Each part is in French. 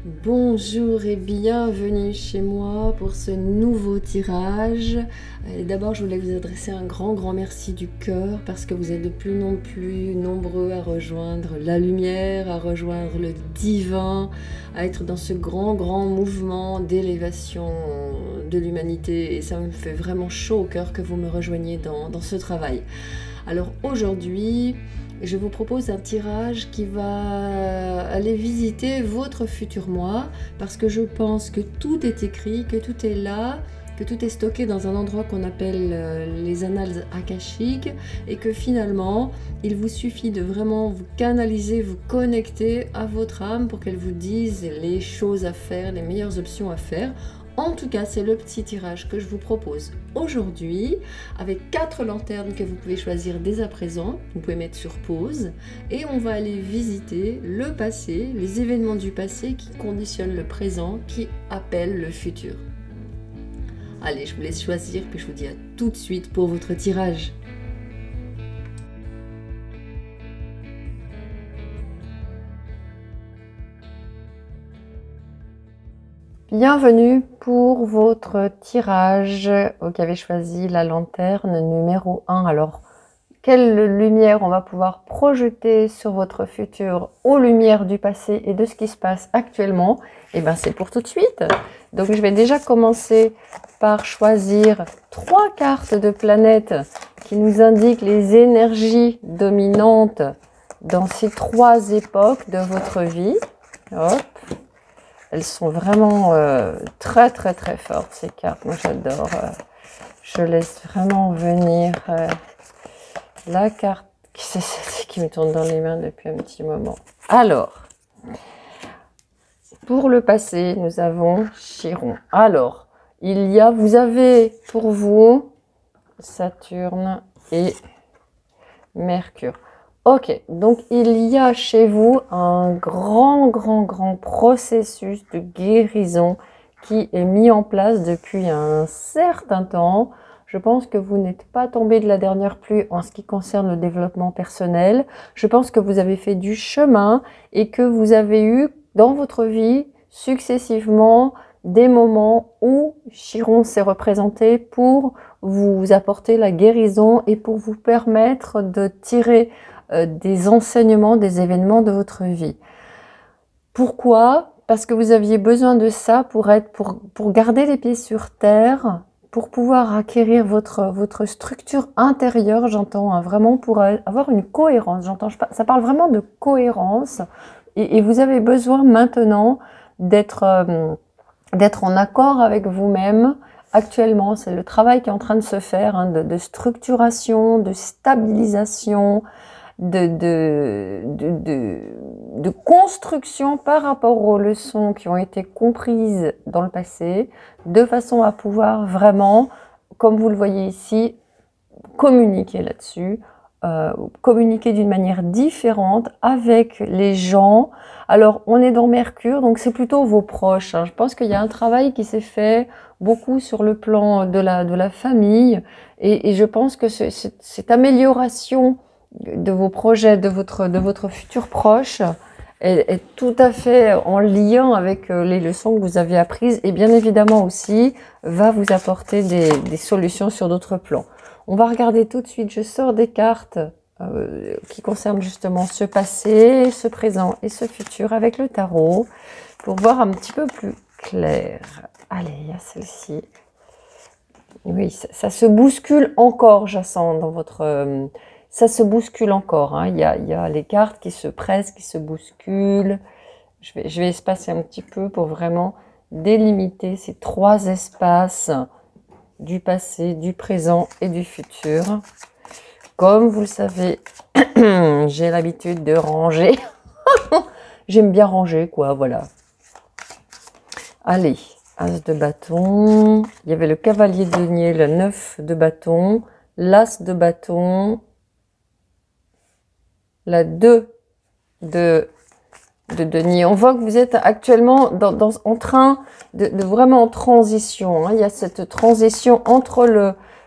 Bonjour et bienvenue chez moi pour ce nouveau tirage. Et d'abord, je voulais vous adresser un grand merci du cœur parce que vous êtes de plus en plus nombreux à rejoindre la lumière, à rejoindre le divin, à être dans ce grand mouvement d'élévation de l'humanité. Et ça me fait vraiment chaud au cœur que vous me rejoigniez dans ce travail. Alors aujourd'hui, je vous propose un tirage qui va aller visiter votre futur moi, parce que je pense que tout est écrit, que tout est là, que tout est stocké dans un endroit qu'on appelle les annales akashiques, et que finalement, il vous suffit de vraiment vous canaliser, vous connecter à votre âme pour qu'elle vous dise les choses à faire, les meilleures options à faire. En tout cas, c'est le petit tirage que je vous propose aujourd'hui, avec 4 lanternes que vous pouvez choisir dès à présent. Vous pouvez mettre sur pause et on va aller visiter le passé, les événements du passé qui conditionnent le présent, qui appellent le futur. Allez, je vous laisse choisir, puis je vous dis à tout de suite pour votre tirage. Bienvenue pour votre tirage. Vous avez choisi la lanterne numéro 1. Alors, quelle lumière on va pouvoir projeter sur votre futur aux lumières du passé et de ce qui se passe actuellement? Eh bien, c'est pour tout de suite. Donc, je vais déjà commencer par choisir 3 cartes de planètes qui nous indiquent les énergies dominantes dans ces 3 époques de votre vie. Hop. Elles sont vraiment très fortes, ces cartes. Moi, j'adore. Je laisse vraiment venir la carte qui me tourne dans les mains depuis un petit moment. Alors, pour le passé, nous avons Chiron. Alors, vous avez pour vous Saturne et Mercure. Ok, donc il y a chez vous un grand processus de guérison qui est mis en place depuis un certain temps. Je pense que vous n'êtes pas tombé de la dernière pluie en ce qui concerne le développement personnel. Je pense que vous avez fait du chemin et que vous avez eu dans votre vie successivement des moments où Chiron s'est représenté pour vous apporter la guérison et pour vous permettre de tirer des enseignements, des événements de votre vie. Pourquoi? Parce que vous aviez besoin de ça pour garder les pieds sur terre, pour pouvoir acquérir votre structure intérieure, j'entends, hein, vraiment pour avoir une cohérence. Ça parle vraiment de cohérence et vous avez besoin maintenant d'être en accord avec vous-même. Actuellement, c'est le travail qui est en train de se faire, hein, de structuration, de stabilisation, de construction par rapport aux leçons qui ont été comprises dans le passé, de façon à pouvoir vraiment, comme vous le voyez ici, communiquer là-dessus, communiquer d'une manière différente avec les gens. Alors, on est dans Mercure, donc c'est plutôt vos proches, hein. Je pense qu'il y a un travail qui s'est fait beaucoup sur le plan de la famille, et je pense que cette amélioration de vos projets, de votre futur proche est tout à fait en lien avec les leçons que vous avez apprises, et bien évidemment aussi va vous apporter des solutions sur d'autres plans. On va regarder tout de suite, je sors des cartes qui concernent justement ce passé, ce présent et ce futur avec le tarot pour voir un petit peu plus clair. Allez, il y a celle-ci. Oui, ça se bouscule encore, Jacinthe, dans votre... ça se bouscule encore, hein. Il y a les cartes qui se pressent, qui se bousculent. Je vais espacer un petit peu pour vraiment délimiter ces 3 espaces du passé, du présent et du futur. Comme vous le savez, j'ai l'habitude de ranger. J'aime bien ranger, quoi, voilà. Allez, As de bâton. Il y avait le cavalier de denier, le 9 de bâton, l'As de bâton, la 2 de denier. On voit que vous êtes actuellement en train de vraiment en transition, hein. Il y a cette transition entre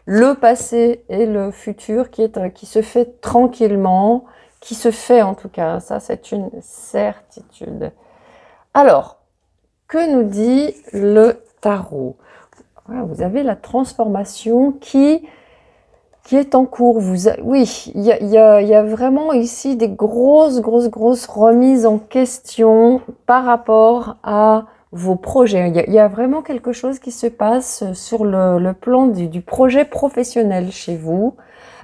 le passé et le futur qui se fait tranquillement, qui se fait en tout cas. Ça, c'est une certitude. Alors, Que nous dit le tarot? Voilà, vous avez la transformation qui est en cours. Oui, il y a vraiment ici des grosses remises en question par rapport à vos projets. Il y a vraiment quelque chose qui se passe sur le plan du projet professionnel chez vous.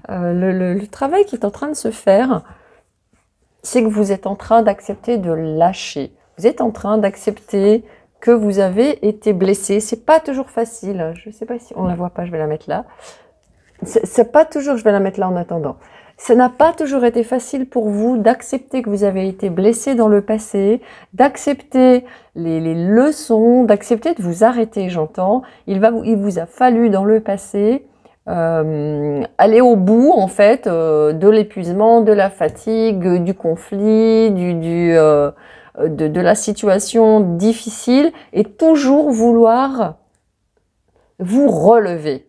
Le travail qui est en train de se faire, c'est que vous êtes en train d'accepter de lâcher. Vous êtes en train d'accepter que vous avez été blessé. C'est pas toujours facile. Je ne sais pas si on la voit pas, je vais la mettre là. C'est pas toujours, je vais la mettre là en attendant. Ça n'a pas toujours été facile pour vous d'accepter que vous avez été blessé dans le passé, d'accepter les leçons, d'accepter de vous arrêter, j'entends. Il vous a fallu dans le passé aller au bout en fait de l'épuisement, de la fatigue, du conflit, de la situation difficile et toujours vouloir vous relever.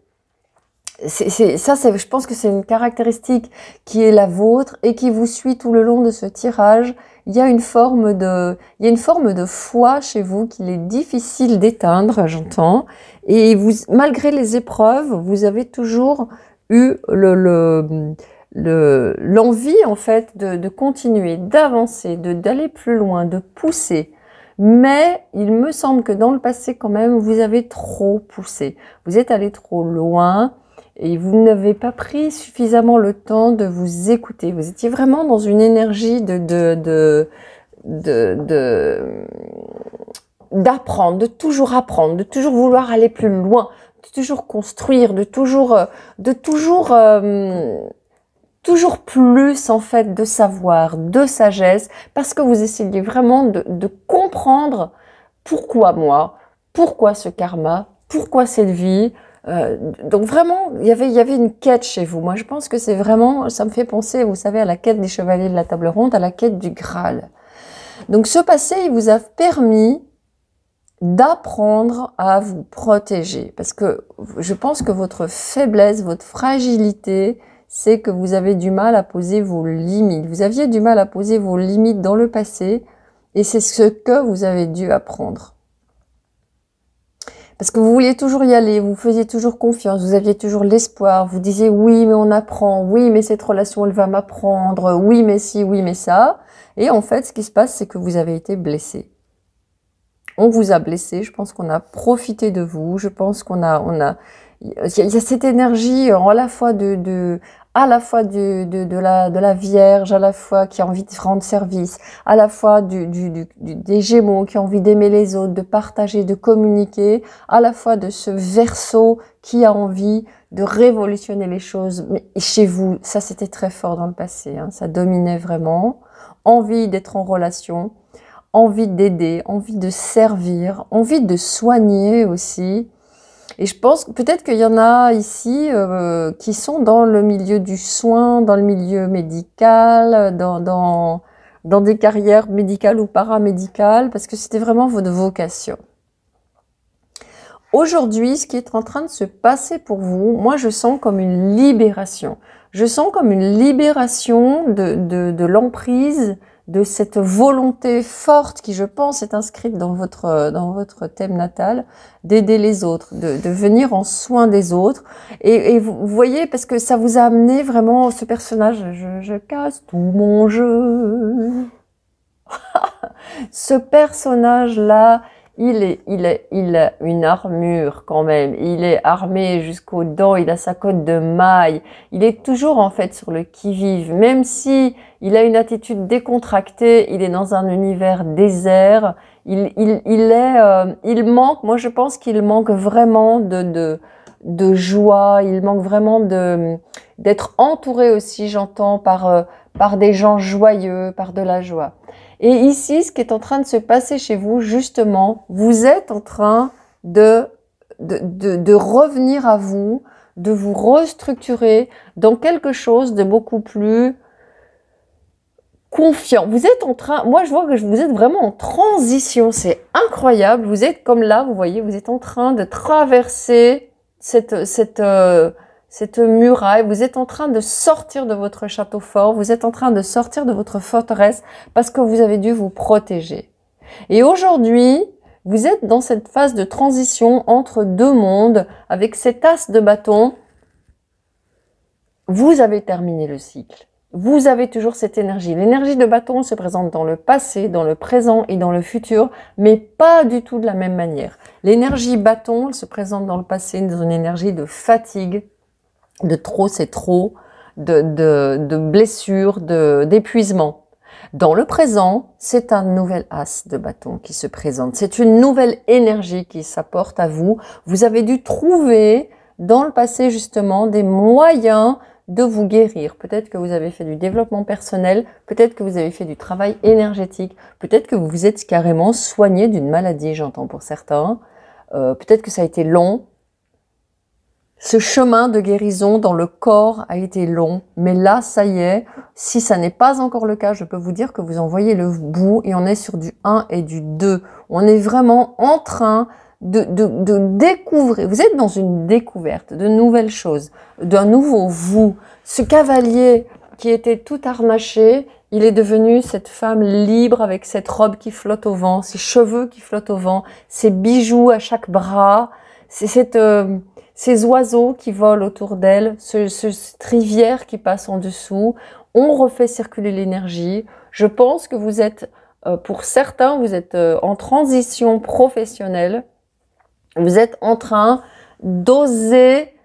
Je pense que c'est une caractéristique qui est la vôtre et qui vous suit tout le long de ce tirage. Il y a une forme de foi chez vous qu'il est difficile d'éteindre, j'entends. Et malgré les épreuves, vous avez toujours eu l'envie en fait de continuer, d'avancer, d'aller plus loin, de pousser. Mais il me semble que dans le passé quand même, vous avez trop poussé. Vous êtes allé trop loin. Et vous n'avez pas pris suffisamment le temps de vous écouter. Vous étiez vraiment dans une énergie d'apprendre, de toujours vouloir aller plus loin, de toujours construire, toujours plus en fait de savoir, de sagesse, parce que vous essayez vraiment de comprendre pourquoi moi, pourquoi ce karma, pourquoi cette vie. Donc vraiment, il y avait une quête chez vous. Moi, je pense que c'est vraiment, ça me fait penser, vous savez, à la quête des chevaliers de la table ronde, à la quête du Graal. Donc ce passé, il vous a permis d'apprendre à vous protéger. Parce que je pense que votre faiblesse, votre fragilité, c'est que vous avez du mal à poser vos limites. Vous aviez du mal à poser vos limites dans le passé et c'est ce que vous avez dû apprendre. Parce que vous vouliez toujours y aller, vous faisiez toujours confiance, vous aviez toujours l'espoir, vous disiez oui mais on apprend, oui mais cette relation elle va m'apprendre, oui mais si, oui mais ça. Et en fait ce qui se passe c'est que vous avez été blessé. On vous a blessé, je pense qu'on a profité de vous, je pense il y a cette énergie à la fois de la Vierge, à la fois qui a envie de rendre service, à la fois des Gémeaux qui ont envie d'aimer les autres, de partager, de communiquer, à la fois de ce Verseau qui a envie de révolutionner les choses. Mais chez vous, ça c'était très fort dans le passé, hein, ça dominait vraiment. Envie d'être en relation, envie d'aider, envie de servir, envie de soigner aussi. Et je pense que peut-être qu'il y en a ici qui sont dans le milieu du soin, dans le milieu médical, dans des carrières médicales ou paramédicales, parce que c'était vraiment votre vocation. Aujourd'hui, ce qui est en train de se passer pour vous, moi je sens comme une libération. Je sens comme une libération de l'emprise, de cette volonté forte qui, je pense, est inscrite dans votre thème natal, d'aider les autres, de venir en soin des autres. Et vous voyez, parce que ça vous a amené vraiment ce personnage, je casse tout mon jeu. Ce personnage-là, il a une armure quand même, il est armé jusqu'aux dents, il a sa cotte de maille, il est toujours en fait sur le qui-vive, même si il a une attitude décontractée, il est dans un univers désert, il manque, moi je pense qu'il manque vraiment de joie, il manque vraiment d'être entouré aussi, j'entends, par des gens joyeux, par de la joie. Et ici, ce qui est en train de se passer chez vous, justement, vous êtes en train de revenir à vous, de vous restructurer dans quelque chose de beaucoup plus confiant. Vous êtes en train, moi je vois que vous êtes vraiment en transition, c'est incroyable. Vous êtes comme là, vous voyez, vous êtes en train de traverser cette muraille, vous êtes en train de sortir de votre château fort, vous êtes en train de sortir de votre forteresse parce que vous avez dû vous protéger. Et aujourd'hui, Vous êtes dans cette phase de transition entre deux mondes, avec cet as de bâton. Vous avez terminé le cycle. Vous avez toujours cette énergie. L'énergie de bâton se présente dans le passé, dans le présent et dans le futur, mais pas du tout de la même manière. L'énergie bâton, elle se présente dans le passé dans une énergie de fatigue, de trop c'est trop, de blessure, d'épuisement. Dans le présent, c'est un nouvel as de bâton qui se présente. C'est une nouvelle énergie qui s'apporte à vous. Vous avez dû trouver dans le passé justement des moyens de vous guérir. Peut-être que vous avez fait du développement personnel, peut-être que vous avez fait du travail énergétique, peut-être que vous vous êtes carrément soigné d'une maladie, j'entends pour certains. Peut-être que ça a été long. Ce chemin de guérison dans le corps a été long, mais là, ça y est, si ça n'est pas encore le cas, je peux vous dire que vous en voyez le bout et on est sur du 1 et du 2. On est vraiment en train de découvrir, vous êtes dans une découverte de nouvelles choses, d'un nouveau vous. Ce cavalier qui était tout harnaché, il est devenu cette femme libre avec cette robe qui flotte au vent, ses cheveux qui flottent au vent, ses bijoux à chaque bras, c'est ces oiseaux qui volent autour d'elle, cette rivière qui passe en dessous. On refait circuler l'énergie. Je pense que vous êtes, pour certains, vous êtes en transition professionnelle. Vous êtes en train d'oser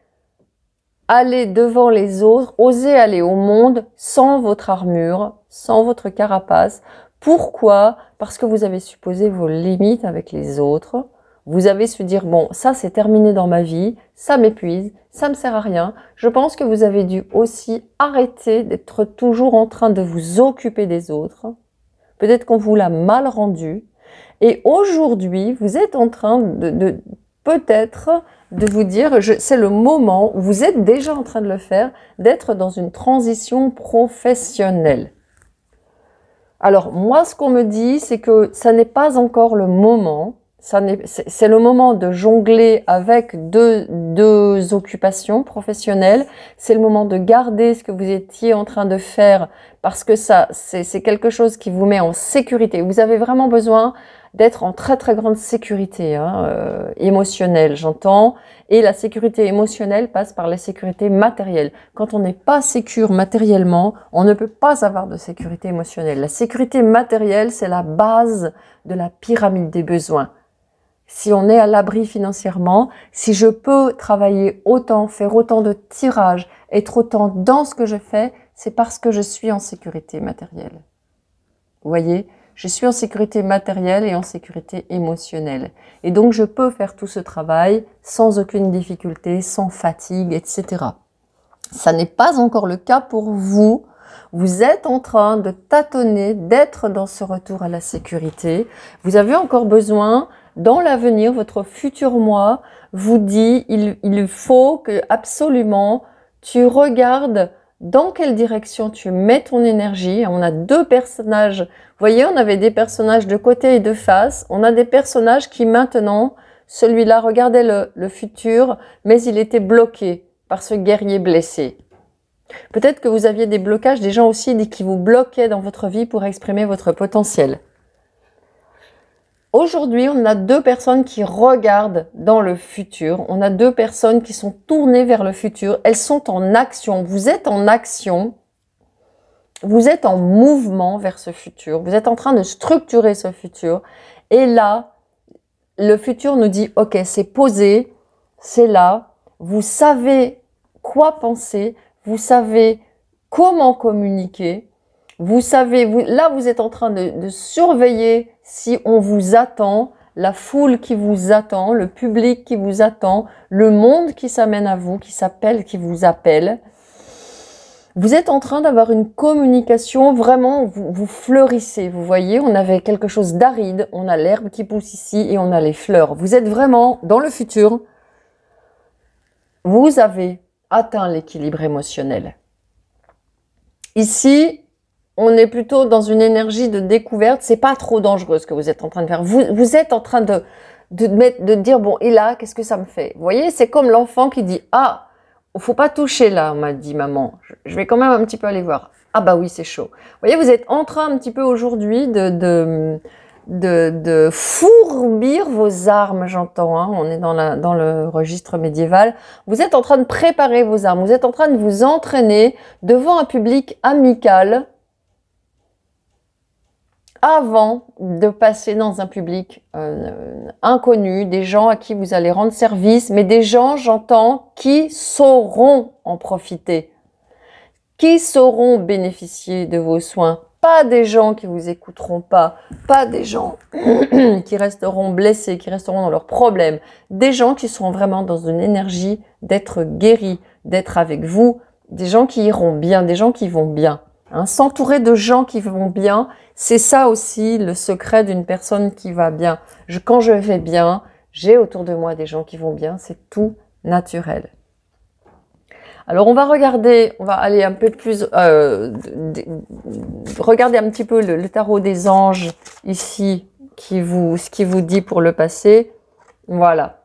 aller devant les autres, oser aller au monde sans votre armure, sans votre carapace. Pourquoi? Parce que vous avez supposé vos limites avec les autres. Vous avez su dire, bon, ça c'est terminé dans ma vie, ça m'épuise, ça me sert à rien. Je pense que vous avez dû aussi arrêter d'être toujours en train de vous occuper des autres. Peut-être qu'on vous l'a mal rendu. Et aujourd'hui, vous êtes en train peut-être de vous dire, c'est le moment où vous êtes déjà en train de le faire, d'être dans une transition professionnelle. Alors moi, ce qu'on me dit, c'est que ça n'est pas encore le moment. C'est le moment de jongler avec deux occupations professionnelles. C'est le moment de garder ce que vous étiez en train de faire parce que ça, c'est quelque chose qui vous met en sécurité. Vous avez vraiment besoin d'être en très très grande sécurité émotionnelle, j'entends. Et la sécurité émotionnelle passe par la sécurité matérielle. Quand on n'est pas sécure matériellement, on ne peut pas avoir de sécurité émotionnelle. La sécurité matérielle, c'est la base de la pyramide des besoins. Si on est à l'abri financièrement, si je peux travailler autant, faire autant de tirages, être autant dans ce que je fais, c'est parce que je suis en sécurité matérielle. Vous voyez, je suis en sécurité matérielle et en sécurité émotionnelle. Et donc, je peux faire tout ce travail sans aucune difficulté, sans fatigue, etc. Ça n'est pas encore le cas pour vous. Vous êtes en train de tâtonner, d'être dans ce retour à la sécurité. Vous avez encore besoin, dans l'avenir, votre futur moi vous dit, il faut que absolument tu regardes dans quelle direction tu mets ton énergie. On a deux personnages. Vous voyez, on avait des personnages de côté et de face. On a des personnages qui maintenant, celui-là regardait le futur, mais il était bloqué par ce guerrier blessé. Peut-être que vous aviez des blocages, des gens aussi qui vous bloquaient dans votre vie pour exprimer votre potentiel. Aujourd'hui, on a deux personnes qui regardent dans le futur. On a deux personnes qui sont tournées vers le futur. Elles sont en action. Vous êtes en action. Vous êtes en mouvement vers ce futur. Vous êtes en train de structurer ce futur. Et là, le futur nous dit, ok, c'est posé, c'est là. Vous savez quoi penser. Vous savez comment communiquer. Vous savez, là, vous êtes en train de surveiller si on vous attend, la foule qui vous attend, le public qui vous attend, le monde qui s'amène à vous, qui s'appelle, qui vous appelle. Vous êtes en train d'avoir une communication, vraiment, vous fleurissez. Vous voyez, on avait quelque chose d'aride, on a l'herbe qui pousse ici et on a les fleurs. Vous êtes vraiment dans le futur. Vous avez atteint l'équilibre émotionnel. Ici, on est plutôt dans une énergie de découverte. C'est pas trop dangereux ce que vous êtes en train de faire. Vous êtes en train de dire, bon, et là, qu'est-ce que ça me fait? Vous voyez, c'est comme l'enfant qui dit, ah, faut pas toucher là, m'a dit maman. Je vais quand même un petit peu aller voir. Ah bah oui, c'est chaud. Vous voyez, vous êtes en train un petit peu aujourd'hui de fourbir vos armes, j'entends, hein, on est dans le registre médiéval. Vous êtes en train de préparer vos armes, vous êtes en train de vous entraîner devant un public amical avant de passer dans un public inconnu, des gens à qui vous allez rendre service, mais des gens, j'entends, qui sauront en profiter, qui sauront bénéficier de vos soins. Pas des gens qui vous écouteront pas des gens qui resteront blessés, qui resteront dans leurs problèmes, des gens qui seront vraiment dans une énergie d'être guéris, d'être avec vous, des gens qui iront bien, des gens qui vont bien. Hein, s'entourer de gens qui vont bien, c'est ça aussi le secret d'une personne qui va bien. Quand je vais bien, j'ai autour de moi des gens qui vont bien, c'est tout naturel. Alors on va regarder, on va aller un peu plus, regarder un petit peu le tarot des anges ici, ce qui vous dit pour le passé. Voilà.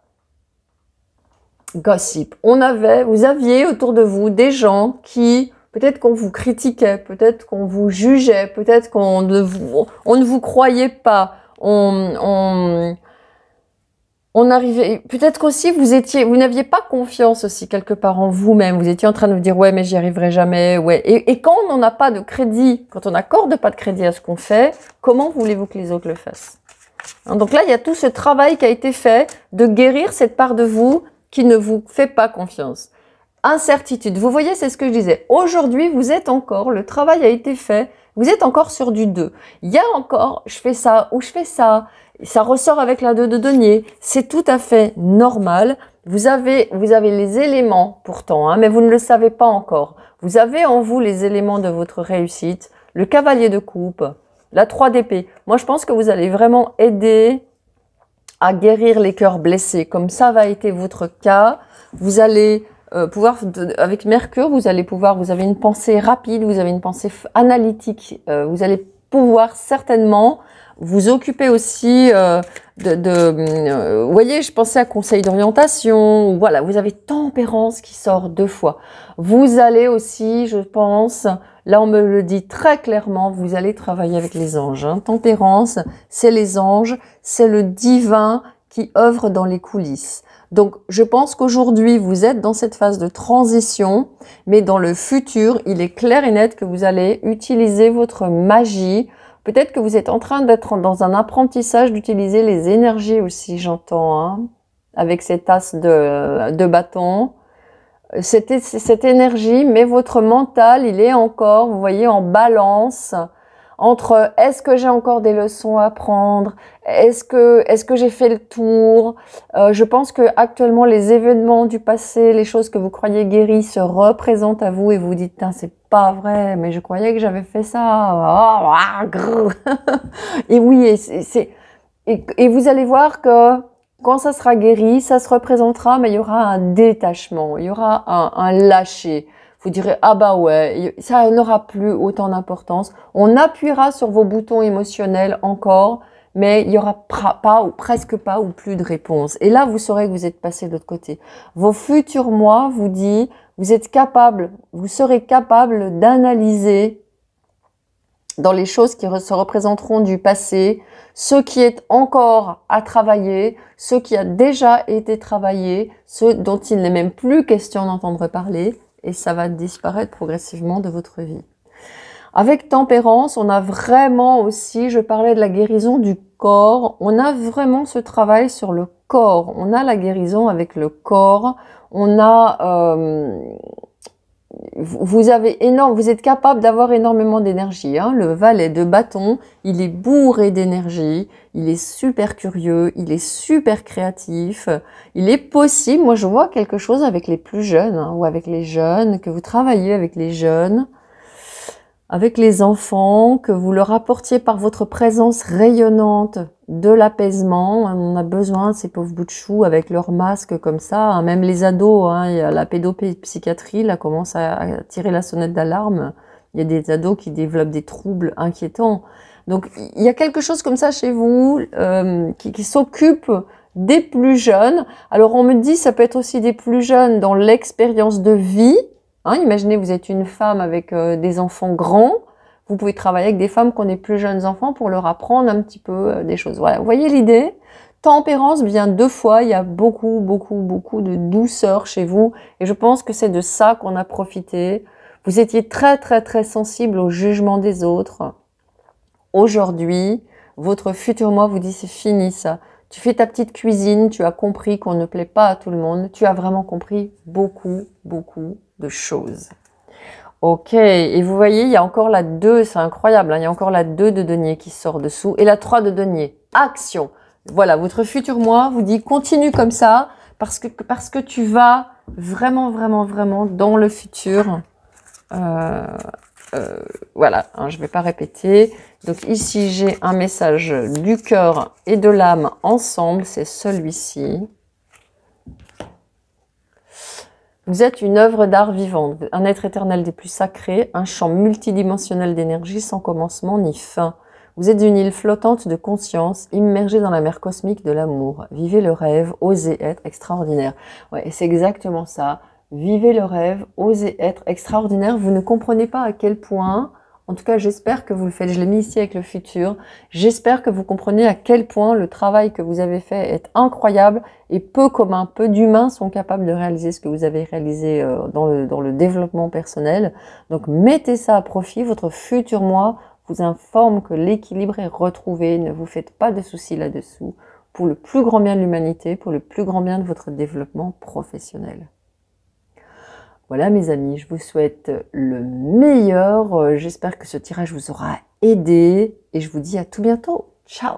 Gossip. Vous aviez autour de vous des gens qui, peut-être qu'on vous critiquait, peut-être qu'on vous jugeait, peut-être qu'on ne vous croyait pas, on arrivait, peut-être qu'aussi vous n'aviez pas confiance aussi quelque part en vous-même. Vous étiez en train de vous dire ouais mais j'y arriverai jamais. Ouais. Et quand on n'a pas de crédit, quand on n'accorde pas de crédit à ce qu'on fait, comment voulez-vous que les autres le fassent? Hein, donc là il y a tout ce travail qui a été fait de guérir cette part de vous qui ne vous fait pas confiance. Incertitude. Vous voyez, c'est ce que je disais. Aujourd'hui vous êtes encore, le travail a été fait. Vous êtes encore sur du 2. Il y a encore, je fais ça ou je fais ça. Ça ressort avec la 2 de denier. C'est tout à fait normal. Vous avez les éléments pourtant, hein, mais vous ne le savez pas encore. Vous avez en vous les éléments de votre réussite. Le cavalier de coupe, la 3 d'épée. Moi, je pense que vous allez vraiment aider à guérir les cœurs blessés. Comme ça va être votre cas. Vous allez avec Mercure, vous avez une pensée rapide, vous avez une pensée analytique, vous allez pouvoir certainement vous occuper aussi vous voyez, je pensais à conseil d'orientation, voilà, vous avez tempérance qui sort 2 fois. Vous allez aussi, je pense, là on me le dit très clairement, vous allez travailler avec les anges. Hein. Tempérance, c'est les anges, c'est le divin qui œuvre dans les coulisses. Donc, je pense qu'aujourd'hui, vous êtes dans cette phase de transition, mais dans le futur, il est clair et net que vous allez utiliser votre magie. Peut-être que vous êtes en train d'être dans un apprentissage d'utiliser les énergies aussi, j'entends, hein, avec cet as de bâton. Cette énergie, mais votre mental, il est encore, vous voyez, en balance entre est-ce que j'ai encore des leçons à apprendre, est-ce que j'ai fait le tour. Je pense que actuellement les événements du passé, les choses que vous croyez guéries se représentent à vous et vous dites c'est pas vrai, mais je croyais que j'avais fait ça. Et oui, et vous allez voir que quand ça sera guéri, ça se représentera, mais il y aura un détachement, il y aura un lâcher. Vous direz, ah bah ouais, ça n'aura plus autant d'importance. On appuiera sur vos boutons émotionnels encore, mais il n'y aura pas ou presque pas ou plus de réponse. Et là, vous saurez que vous êtes passé de l'autre côté. Vos futurs moi vous dit, vous serez capable d'analyser dans les choses qui se représenteront du passé, ce qui est encore à travailler, ce qui a déjà été travaillé, ce dont il n'est même plus question d'entendre parler. Et ça va disparaître progressivement de votre vie. Avec tempérance, on a vraiment aussi, je parlais de la guérison du corps, on a vraiment ce travail sur le corps. On a la guérison avec le corps, on a... vous êtes capable d'avoir énormément d'énergie. Hein. Le valet de bâton, il est bourré d'énergie, il est super curieux, il est super créatif. Il est possible, moi je vois quelque chose avec les plus jeunes, hein, ou avec les jeunes, que vous travaillez avec les jeunes, avec les enfants, que vous leur apportiez par votre présence rayonnante de l'apaisement. On a besoin de ces pauvres bouts de chou avec leur masque comme ça. Hein. Même les ados, hein, il y a la pédopsychiatrie, là, commence à tirer la sonnette d'alarme. Il y a des ados qui développent des troubles inquiétants. Donc, il y a quelque chose comme ça chez vous qui s'occupe des plus jeunes. Alors, on me dit, ça peut être aussi des plus jeunes dans l'expérience de vie. Hein, imaginez, vous êtes une femme avec des enfants grands. Vous pouvez travailler avec des femmes qui ont des plus jeunes enfants pour leur apprendre un petit peu des choses. Voilà, vous voyez l'idée? Tempérance vient 2 fois, il y a beaucoup de douceur chez vous. Et je pense que c'est de ça qu'on a profité. Vous étiez très sensible au jugement des autres. Aujourd'hui, votre futur moi vous dit c'est fini ça. Tu fais ta petite cuisine, tu as compris qu'on ne plaît pas à tout le monde. Tu as vraiment compris beaucoup de choses. Ok, et vous voyez, il y a encore la 2, c'est incroyable, hein, il y a encore la 2 de denier qui sort dessous et la 3 de denier. Action! Voilà, votre futur moi vous dit continue comme ça parce que tu vas vraiment dans le futur. Voilà, hein, je ne vais pas répéter. Donc ici, j'ai un message du cœur et de l'âme ensemble, c'est celui-ci. Vous êtes une œuvre d'art vivante, un être éternel des plus sacrés, un champ multidimensionnel d'énergie sans commencement ni fin. Vous êtes une île flottante de conscience, immergée dans la mer cosmique de l'amour. Vivez le rêve, osez être extraordinaire. Ouais, et c'est exactement ça. Vivez le rêve, osez être extraordinaire. Vous ne comprenez pas à quel point, en tout cas j'espère que vous le faites, je l'ai mis ici avec le futur, j'espère que vous comprenez à quel point le travail que vous avez fait est incroyable et peu commun, peu d'humains sont capables de réaliser ce que vous avez réalisé dans le développement personnel. Donc mettez ça à profit, votre futur moi vous informe que l'équilibre est retrouvé, ne vous faites pas de soucis là-dessous, pour le plus grand bien de l'humanité, pour le plus grand bien de votre développement professionnel. Voilà mes amis, je vous souhaite le meilleur. J'espère que ce tirage vous aura aidé et je vous dis à tout bientôt. Ciao!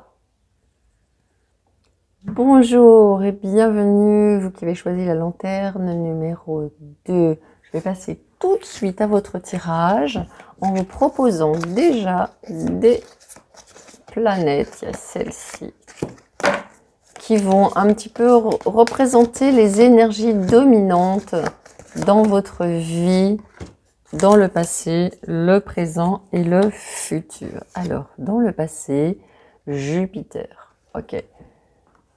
Bonjour et bienvenue, vous qui avez choisi la lanterne numéro 2. Je vais passer tout de suite à votre tirage en vous proposant déjà des planètes. Il y a celle-ci qui vont un petit peu représenter les énergies dominantes dans votre vie, dans le passé, le présent et le futur. Alors, dans le passé, Jupiter. Ok.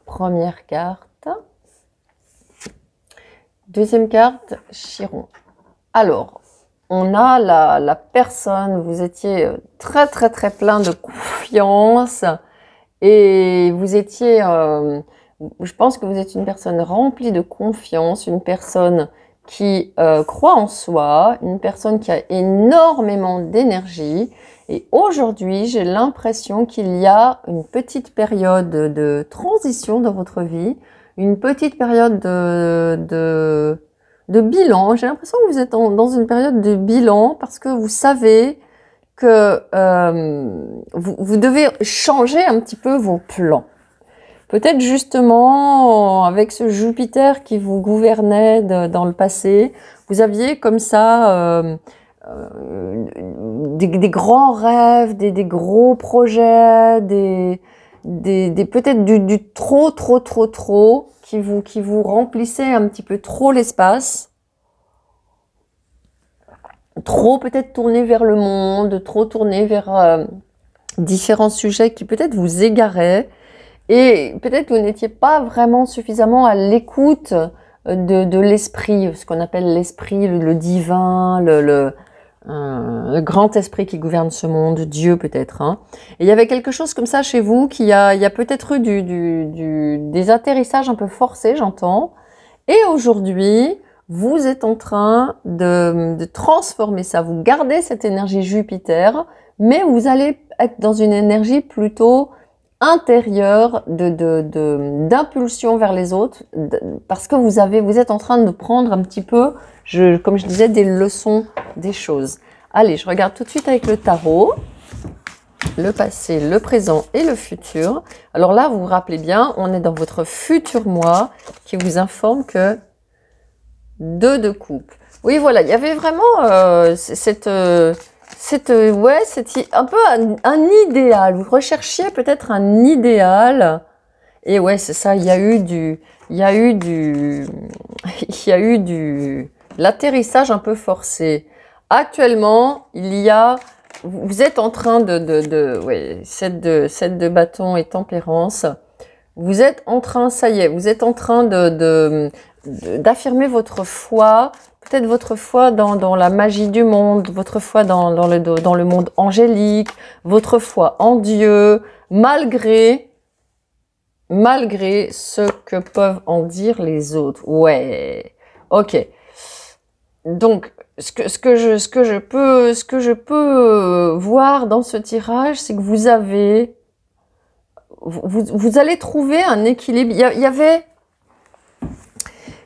Première carte. Deuxième carte, Chiron. Alors, on a la personne, vous étiez très plein de confiance et vous étiez, je pense que vous êtes une personne remplie de confiance, une personne qui croit en soi, une personne qui a énormément d'énergie. Et aujourd'hui, j'ai l'impression qu'il y a une petite période de transition dans votre vie, une petite période de bilan. J'ai l'impression que vous êtes dans une période de bilan parce que vous savez que vous devez changer un petit peu vos plans. Peut-être justement, avec ce Jupiter qui vous gouvernait dans le passé, vous aviez comme ça des grands rêves, des gros projets, peut-être du trop qui vous remplissait un petit peu trop l'espace. Trop peut-être tourné vers le monde, trop tourné vers différents sujets qui peut-être vous égaraient. Et peut-être que vous n'étiez pas vraiment suffisamment à l'écoute de l'esprit, ce qu'on appelle l'esprit, le divin, le grand esprit qui gouverne ce monde, Dieu peut-être. Hein. Et il y avait quelque chose comme ça chez vous, il y a peut-être eu des atterrissages un peu forcés, j'entends. Et aujourd'hui, vous êtes en train de transformer ça. Vous gardez cette énergie Jupiter, mais vous allez être dans une énergie plutôt intérieure d'impulsion vers les autres, parce que vous êtes en train de prendre un petit peu, comme je disais, des leçons des choses. Allez, je regarde tout de suite avec le tarot, le passé, le présent et le futur. Alors là, vous vous rappelez bien, on est dans votre futur moi qui vous informe que 2 de coupe. Oui, voilà, il y avait vraiment c'était un peu un idéal. Vous recherchiez peut-être un idéal. Et ouais, c'est ça, il y a eu l'atterrissage un peu forcé. Actuellement, vous êtes en train ouais, 7 de bâton et tempérance. Vous êtes en train, ça y est, vous êtes en train d'affirmer votre foi peut-être votre foi dans la magie du monde, votre foi dans le monde angélique, votre foi en Dieu, malgré ce que peuvent en dire les autres. Ouais, ok. Donc, ce que je peux voir dans ce tirage, c'est que vous allez trouver un équilibre.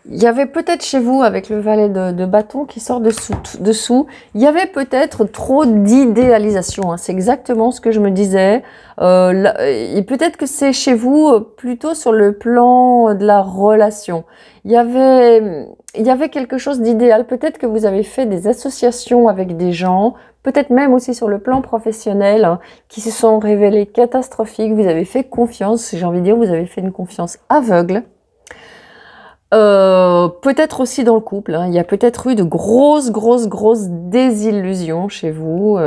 Il y avait peut-être chez vous, avec le valet de bâton qui sort dessous, il y avait peut-être trop d'idéalisation. Hein. C'est exactement ce que je me disais. Et peut-être que c'est chez vous plutôt sur le plan de la relation. Il y avait quelque chose d'idéal. Peut-être que vous avez fait des associations avec des gens, peut-être même aussi sur le plan professionnel, hein, qui se sont révélés catastrophiques. Vous avez fait confiance, j'ai envie de dire, vous avez fait une confiance aveugle. Peut-être aussi dans le couple, hein, il y a peut-être eu de grosses désillusions chez vous,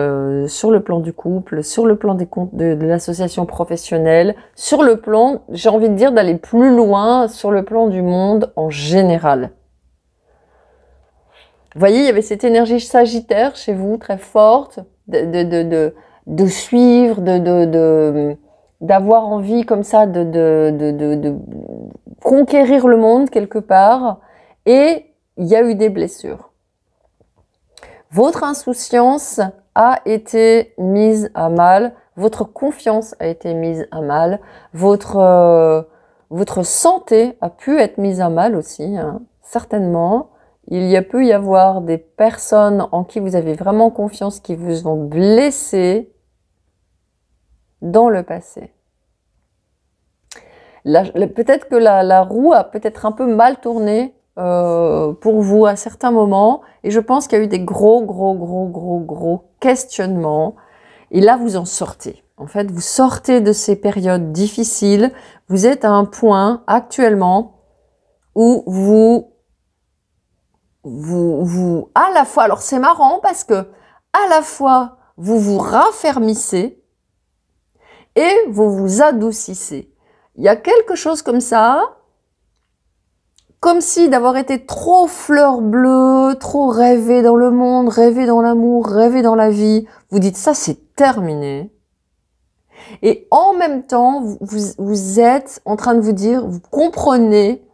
sur le plan du couple, sur le plan de l'association professionnelle, sur le plan, j'ai envie de dire, d'aller plus loin, sur le plan du monde en général. Vous voyez, il y avait cette énergie sagittaire chez vous, très forte, de suivre, d'avoir envie comme ça de conquérir le monde quelque part, et il y a eu des blessures. Votre insouciance a été mise à mal, votre confiance a été mise à mal, votre santé a pu être mise à mal aussi, hein, certainement. Il peut y avoir des personnes en qui vous avez vraiment confiance qui vous ont blessé dans le passé. Peut-être que la roue a peut-être un peu mal tourné pour vous à certains moments, et je pense qu'il y a eu des gros questionnements, et là vous en sortez. En fait, vous sortez de ces périodes difficiles, vous êtes à un point actuellement où vous à la fois, alors c'est marrant parce que à la fois vous vous raffermissez et vous vous adoucissez. Il y a quelque chose comme ça, comme si d'avoir été trop fleur bleue, trop rêvé dans le monde, rêvé dans l'amour, rêvé dans la vie, vous dites ça c'est terminé. Et en même temps, vous êtes en train de vous dire, vous comprenez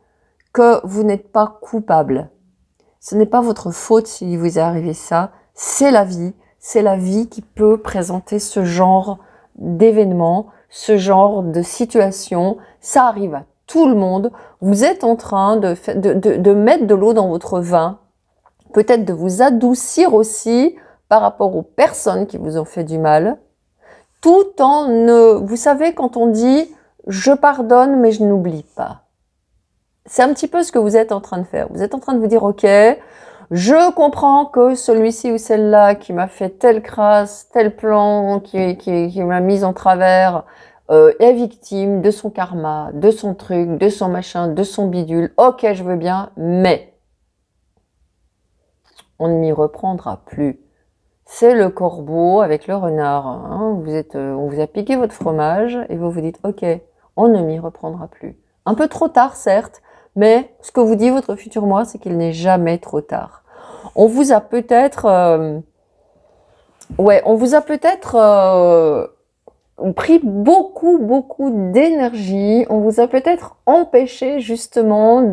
que vous n'êtes pas coupable. Ce n'est pas votre faute s'il vous est arrivé ça, c'est la vie. C'est la vie qui peut présenter ce genre d'événements, ce genre de situation. Ça arrive à tout le monde. Vous êtes en train de mettre de l'eau dans votre vin, peut-être de vous adoucir aussi par rapport aux personnes qui vous ont fait du mal, tout en vous savez, quand on dit « je pardonne mais je n'oublie pas ». C'est un petit peu ce que vous êtes en train de faire. Vous êtes en train de vous dire « ok, je comprends que celui-ci ou celle-là qui m'a fait telle crasse, tel plan, qui m'a mise en travers, est victime de son karma, de son truc, de son machin, de son bidule. Ok, je veux bien, mais on ne m'y reprendra plus. » C'est le corbeau avec le renard. Hein. On vous a piqué votre fromage et vous vous dites « ok, on ne m'y reprendra plus. » Un peu trop tard, certes, mais ce que vous dit votre futur moi, c'est qu'il n'est jamais trop tard. On vous a peut-être... pris beaucoup d'énergie. On vous a peut-être empêché justement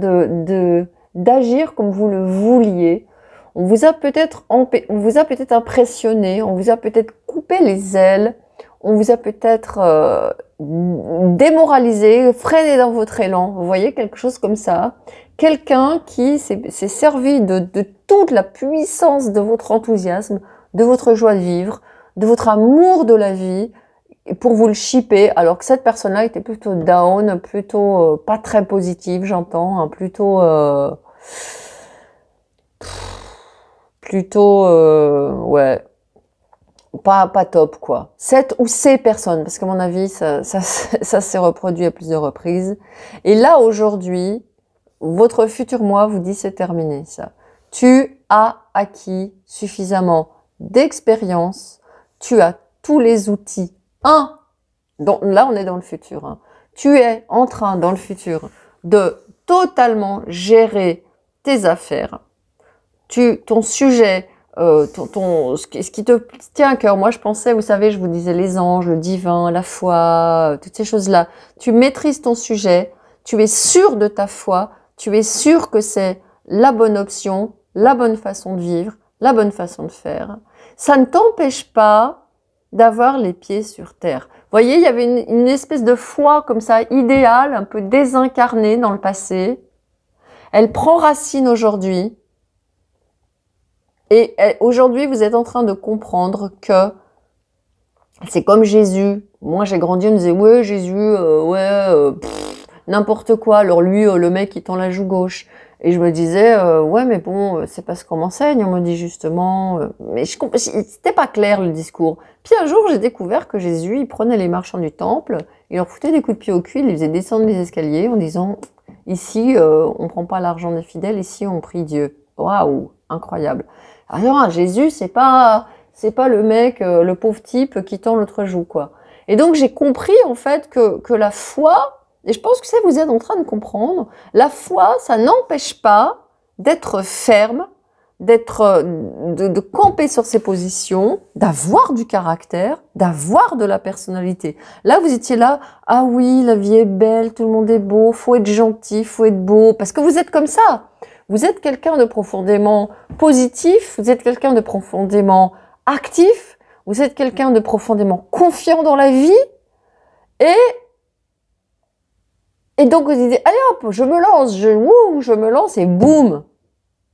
d'agir comme vous le vouliez. On vous a peut-être impressionné, on vous a peut-être coupé les ailes, on vous a peut-être démoralisé, freiné dans votre élan. Vous voyez, quelque chose comme ça. Quelqu'un qui s'est servi de toute la puissance de votre enthousiasme, de votre joie de vivre, de votre amour de la vie, pour vous le shipper, alors que cette personne-là était plutôt down, plutôt pas très positive, j'entends, hein, plutôt ouais, pas top quoi. Cette ou ces personnes, parce qu'à mon avis ça s'est reproduit à plusieurs reprises. Et là aujourd'hui, votre futur moi vous dit c'est terminé ça. Tu as acquis suffisamment d'expérience, tu as tous les outils. Donc là on est dans le futur. Hein. Tu es en train dans le futur de totalement gérer tes affaires. ton sujet, ce qui te tient à cœur. Moi, je pensais, vous savez, je vous disais les anges, le divin, la foi, toutes ces choses-là. Tu maîtrises ton sujet, tu es sûr de ta foi, tu es sûr que c'est la bonne option, la bonne façon de vivre, la bonne façon de faire. Ça ne t'empêche pas d'avoir les pieds sur terre. Vous voyez, il y avait une espèce de foi comme ça, idéale, un peu désincarnée dans le passé. Elle prend racine aujourd'hui. Et aujourd'hui, vous êtes en train de comprendre que c'est comme Jésus. Moi, j'ai grandi, on me disait, ouais, Jésus, n'importe quoi. Alors lui, le mec, il tend la joue gauche. Et je me disais, ouais, mais bon, c'est pas ce qu'on m'enseigne. On me dit justement, mais c'était pas clair le discours. Puis un jour, j'ai découvert que Jésus, il prenait les marchands du temple, il leur foutait des coups de pied au cul, il les faisait descendre les escaliers en disant, ici, on prend pas l'argent des fidèles, ici, on prie Dieu. Waouh, incroyable. Alors, Jésus, c'est pas le mec, le pauvre type qui tend l'autre joue, quoi. Et donc, j'ai compris, en fait, que la foi, et je pense que ça, vous êtes en train de comprendre, la foi, ça n'empêche pas d'être ferme, de camper sur ses positions, d'avoir du caractère, d'avoir de la personnalité. Là, vous étiez là, ah oui, la vie est belle, tout le monde est beau, faut être gentil, faut être beau, parce que vous êtes comme ça. Vous êtes quelqu'un de profondément positif, vous êtes quelqu'un de profondément actif, vous êtes quelqu'un de profondément confiant dans la vie, et donc vous dites, allez hop, je me lance, et boum,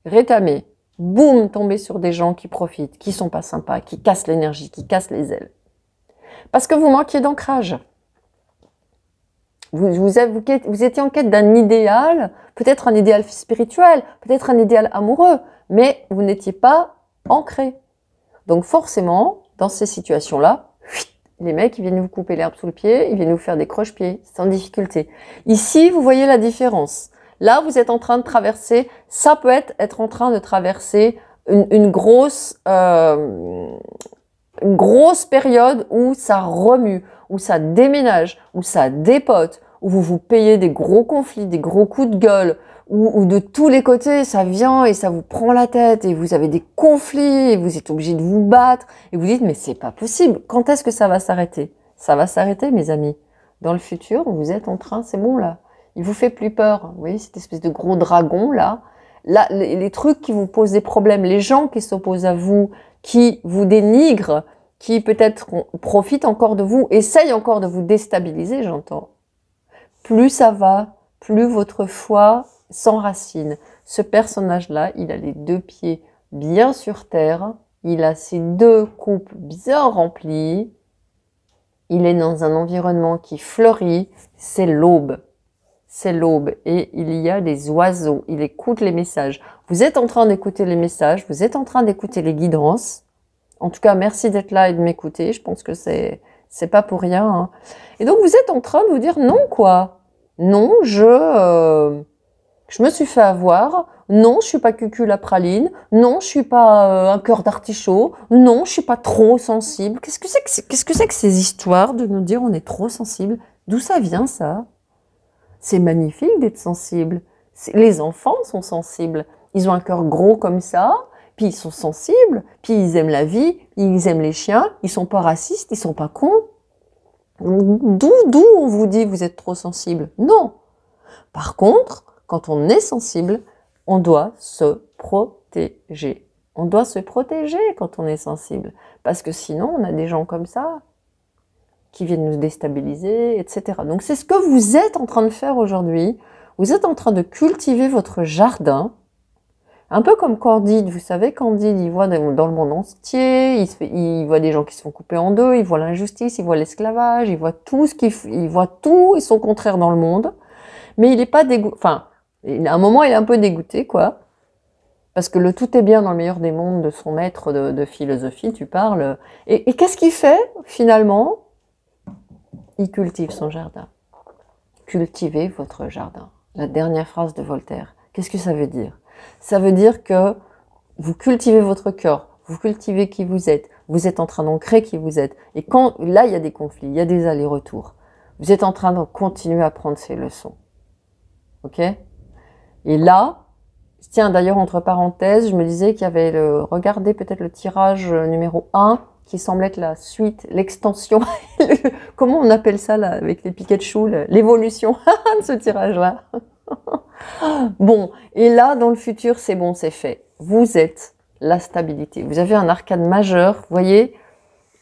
rétamé, boum, tomber sur des gens qui profitent, qui sont pas sympas, qui cassent l'énergie, qui cassent les ailes. Parce que vous manquiez d'ancrage. Vous étiez en quête d'un idéal, peut-être un idéal spirituel, peut-être un idéal amoureux, mais vous n'étiez pas ancré. Donc forcément, dans ces situations-là, les mecs, ils viennent vous couper l'herbe sous le pied, ils viennent vous faire des croche-pieds, sans difficulté. Ici, vous voyez la différence. Là, vous êtes en train de traverser, ça peut être en train de traverser une grosse période où ça remue, où ça déménage, où ça dépote, où vous vous payez des gros conflits, des gros coups de gueule, où de tous les côtés ça vient et ça vous prend la tête et vous avez des conflits et vous êtes obligé de vous battre et vous dites mais c'est pas possible, quand est-ce que ça va s'arrêter? Ça va s'arrêter mes amis. Dans le futur, vous êtes en train, c'est bon là, il vous fait plus peur, vous voyez cette espèce de gros dragon là, les trucs qui vous posent des problèmes, les gens qui s'opposent à vous, qui vous dénigrent, qui peut-être profitent encore de vous, essayent encore de vous déstabiliser, j'entends. Plus ça va, plus votre foi s'enracine. Ce personnage-là, il a les deux pieds bien sur terre, il a ses deux coupes bien remplies, il est dans un environnement qui fleurit, c'est l'aube. C'est l'aube et il y a des oiseaux, il écoute les messages. Vous êtes en train d'écouter les messages, vous êtes en train d'écouter les guidances. En tout cas, merci d'être là et de m'écouter. Je pense que c'est pas pour rien. Hein. Et donc, vous êtes en train de vous dire non, quoi. Non, je me suis fait avoir. Non, je suis pas cucul à praline. Non, je suis pas un cœur d'artichaut. Non, je suis pas trop sensible. Qu'est-ce que c'est que ces histoires de nous dire on est trop sensible? D'où ça vient, ça? C'est magnifique d'être sensible. Les enfants sont sensibles. Ils ont un cœur gros comme ça. Puis ils sont sensibles, puis ils aiment la vie, ils aiment les chiens, ils sont pas racistes, ils sont pas cons. D'où on vous dit vous êtes trop sensible? Non. Par contre, quand on est sensible, on doit se protéger. On doit se protéger quand on est sensible. Parce que sinon, on a des gens comme ça qui viennent nous déstabiliser, etc. Donc c'est ce que vous êtes en train de faire aujourd'hui. Vous êtes en train de cultiver votre jardin. Un peu comme Candide, vous savez, Candide, il voit dans le monde entier, il voit des gens qui se font couper en deux, il voit l'injustice, il voit l'esclavage, il voit tout il voit tout et son contraire dans le monde. Mais il est pas dégoûté, enfin, à un moment, il est un peu dégoûté, quoi. Parce que le tout est bien dans le meilleur des mondes de son maître de philosophie, tu parles. Et qu'est-ce qu'il fait, finalement? Il cultive son jardin. Cultivez votre jardin. La dernière phrase de Voltaire. Qu'est-ce que ça veut dire? Ça veut dire que vous cultivez votre cœur, vous cultivez qui vous êtes en train d'ancrer qui vous êtes. Et quand là, il y a des conflits, il y a des allers-retours, vous êtes en train de continuer à prendre ces leçons. Ok? Et là, Tiens, d'ailleurs, entre parenthèses, je me disais qu'il y avait regardez peut-être le tirage numéro 1, qui semble être la suite, l'extension, comment on appelle ça là, avec les Pikachu, l'évolution de ce tirage-là. Bon, et là, dans le futur, c'est bon, c'est fait. Vous êtes la stabilité. Vous avez un arcane majeur, vous voyez,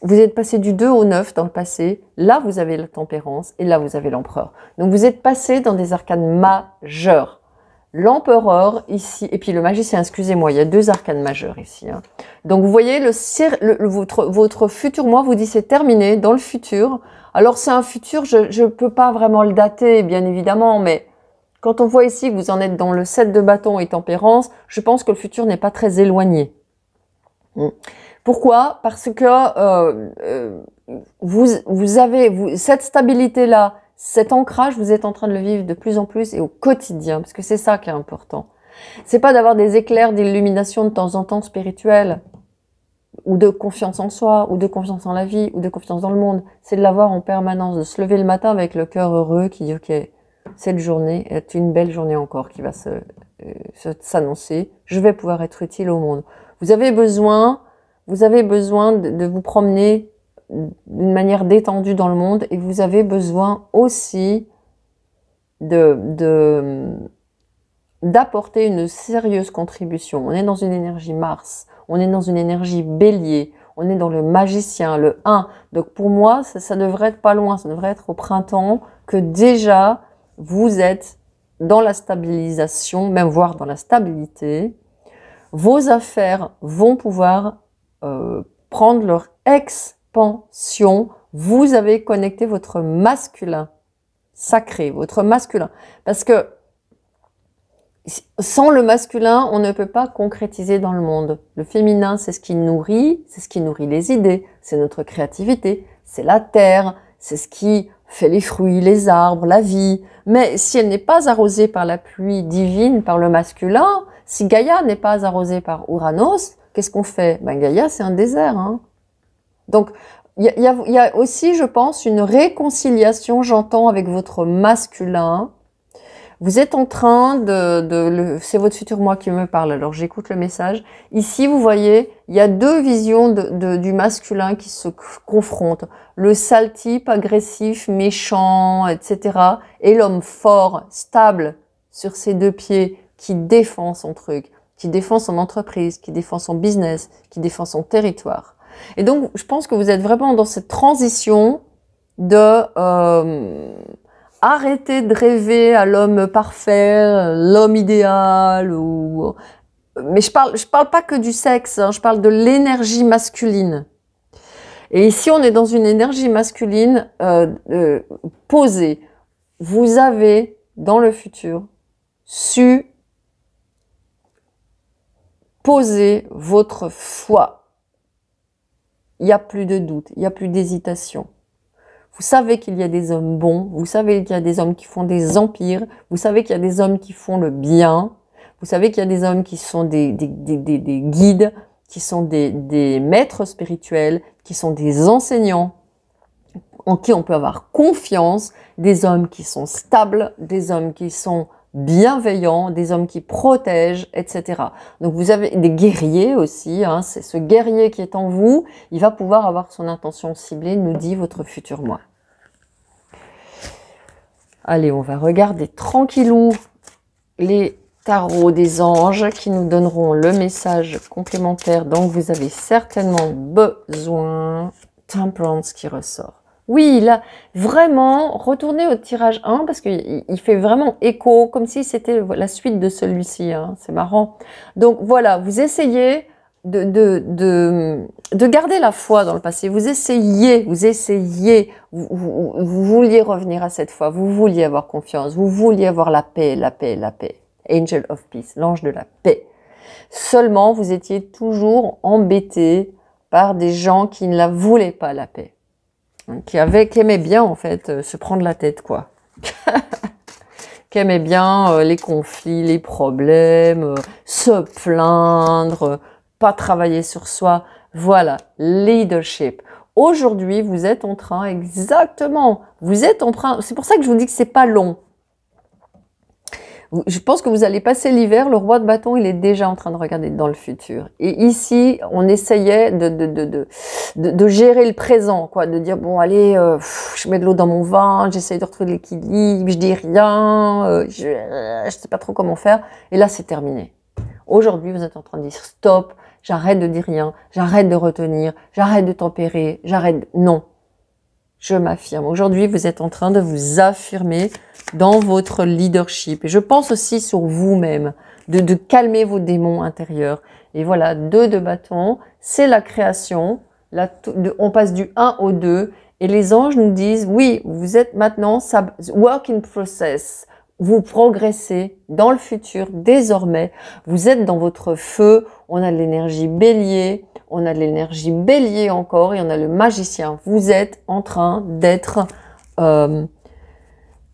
vous êtes passé du 2 au 9 dans le passé. Là, vous avez la tempérance et là, vous avez l'empereur. Donc, vous êtes passé dans des arcanes majeurs. L'empereur ici, et puis le magicien, excusez-moi, il y a 2 arcanes majeurs ici. Hein. Donc vous voyez, votre futur moi vous dit c'est terminé dans le futur. Alors c'est un futur, je ne peux pas vraiment le dater, bien évidemment, mais quand on voit ici que vous en êtes dans le 7 de bâton et tempérance, je pense que le futur n'est pas très éloigné. Pourquoi? Parce que vous avez cette stabilité-là, cet ancrage, vous êtes en train de le vivre de plus en plus et au quotidien, parce que c'est ça qui est important. C'est pas d'avoir des éclairs d'illumination de temps en temps spirituelle, ou de confiance en soi, ou de confiance en la vie, ou de confiance dans le monde. C'est de l'avoir en permanence, de se lever le matin avec le cœur heureux qui dit « Ok, cette journée est une belle journée encore qui va s'annoncer. Je vais pouvoir être utile au monde. » Vous avez besoin de vous promener d'une manière détendue dans le monde et vous avez besoin aussi d'apporter une sérieuse contribution. On est dans une énergie Mars, on est dans une énergie Bélier, on est dans le magicien, le 1. Donc pour moi, ça devrait être pas loin, ça devrait être au printemps que déjà vous êtes dans la stabilisation, même voire dans la stabilité. Vos affaires vont pouvoir prendre leur expansion. Vous avez connecté votre masculin sacré, votre masculin. Parce que sans le masculin, on ne peut pas concrétiser dans le monde. Le féminin, c'est ce qui nourrit les idées, c'est notre créativité, c'est la terre, c'est ce qui fait les fruits, les arbres, la vie. Mais si elle n'est pas arrosée par la pluie divine, par le masculin, si Gaïa n'est pas arrosée par Uranus, qu'est-ce qu'on fait? Ben, Gaïa, c'est un désert. Hein. Donc, il y a aussi, je pense, une réconciliation, j'entends, avec votre masculin. Vous êtes en train c'est votre futur moi qui me parle, alors j'écoute le message. Ici, vous voyez, il y a 2 visions du masculin qui se confrontent. Le sale type, agressif, méchant, etc. Et l'homme fort, stable, sur ses 2 pieds, qui défend son truc, qui défend son entreprise, qui défend son business, qui défend son territoire. Et donc, je pense que vous êtes vraiment dans cette transition de arrêter de rêver à l'homme parfait, l'homme idéal, mais je parle pas que du sexe, hein, je parle de l'énergie masculine. Et ici, on est dans une énergie masculine posée. Vous avez, dans le futur, su poser votre foi. Il n'y a plus de doute, il n'y a plus d'hésitation. Vous savez qu'il y a des hommes bons, vous savez qu'il y a des hommes qui font des empires, vous savez qu'il y a des hommes qui font le bien, vous savez qu'il y a des hommes qui sont des guides, qui sont des maîtres spirituels, qui sont des enseignants, en qui on peut avoir confiance, des hommes qui sont stables, des hommes qui sont bienveillants, des hommes qui protègent, etc. Donc vous avez des guerriers aussi, hein, c'est ce guerrier qui est en vous, il va pouvoir avoir son intention ciblée, nous dit votre futur moi. Allez, on va regarder tranquillou les tarots des anges qui nous donneront le message complémentaire dont vous avez certainement besoin. Temperance qui ressort. Oui, là, vraiment, retournez au tirage 1 parce qu'il fait vraiment écho, comme si c'était la suite de celui-ci. Hein, c'est marrant. Donc voilà, vous essayez de garder la foi dans le passé. Vous essayez, vous vouliez revenir à cette foi, vous vouliez avoir confiance, vous vouliez avoir la paix, la paix, la paix. Angel of Peace, l'ange de la paix. Seulement, vous étiez toujours embêté par des gens qui ne la voulaient pas, la paix. Qui aimaient bien, en fait, se prendre la tête, quoi. Qui aimaient bien les conflits, les problèmes, se plaindre, pas travailler sur soi. Voilà, leadership. Aujourd'hui, vous êtes en train, exactement, vous êtes en train, c'est pour ça que je vous dis que c'est pas long. Je pense que vous allez passer l'hiver, le roi de bâton, il est déjà en train de regarder dans le futur. Et ici, on essayait de gérer le présent, quoi, de dire, bon, allez, je mets de l'eau dans mon vin, j'essaye de retrouver l'équilibre, je dis rien, je sais pas trop comment faire. Et là, c'est terminé. Aujourd'hui, vous êtes en train de dire, stop, j'arrête de dire rien, j'arrête de retenir, j'arrête de tempérer, j'arrête... Non, je m'affirme. Aujourd'hui, vous êtes en train de vous affirmer dans votre leadership. Et je pense aussi sur vous-même, de calmer vos démons intérieurs. Et voilà, 2 de bâton, c'est la création. On passe du 1 au 2. Et les anges nous disent, oui, vous êtes maintenant work in process. Vous progressez dans le futur, désormais. Vous êtes dans votre feu. On a de l'énergie bélier. On a de l'énergie bélier encore. Et on a le magicien. Vous êtes en train d'être...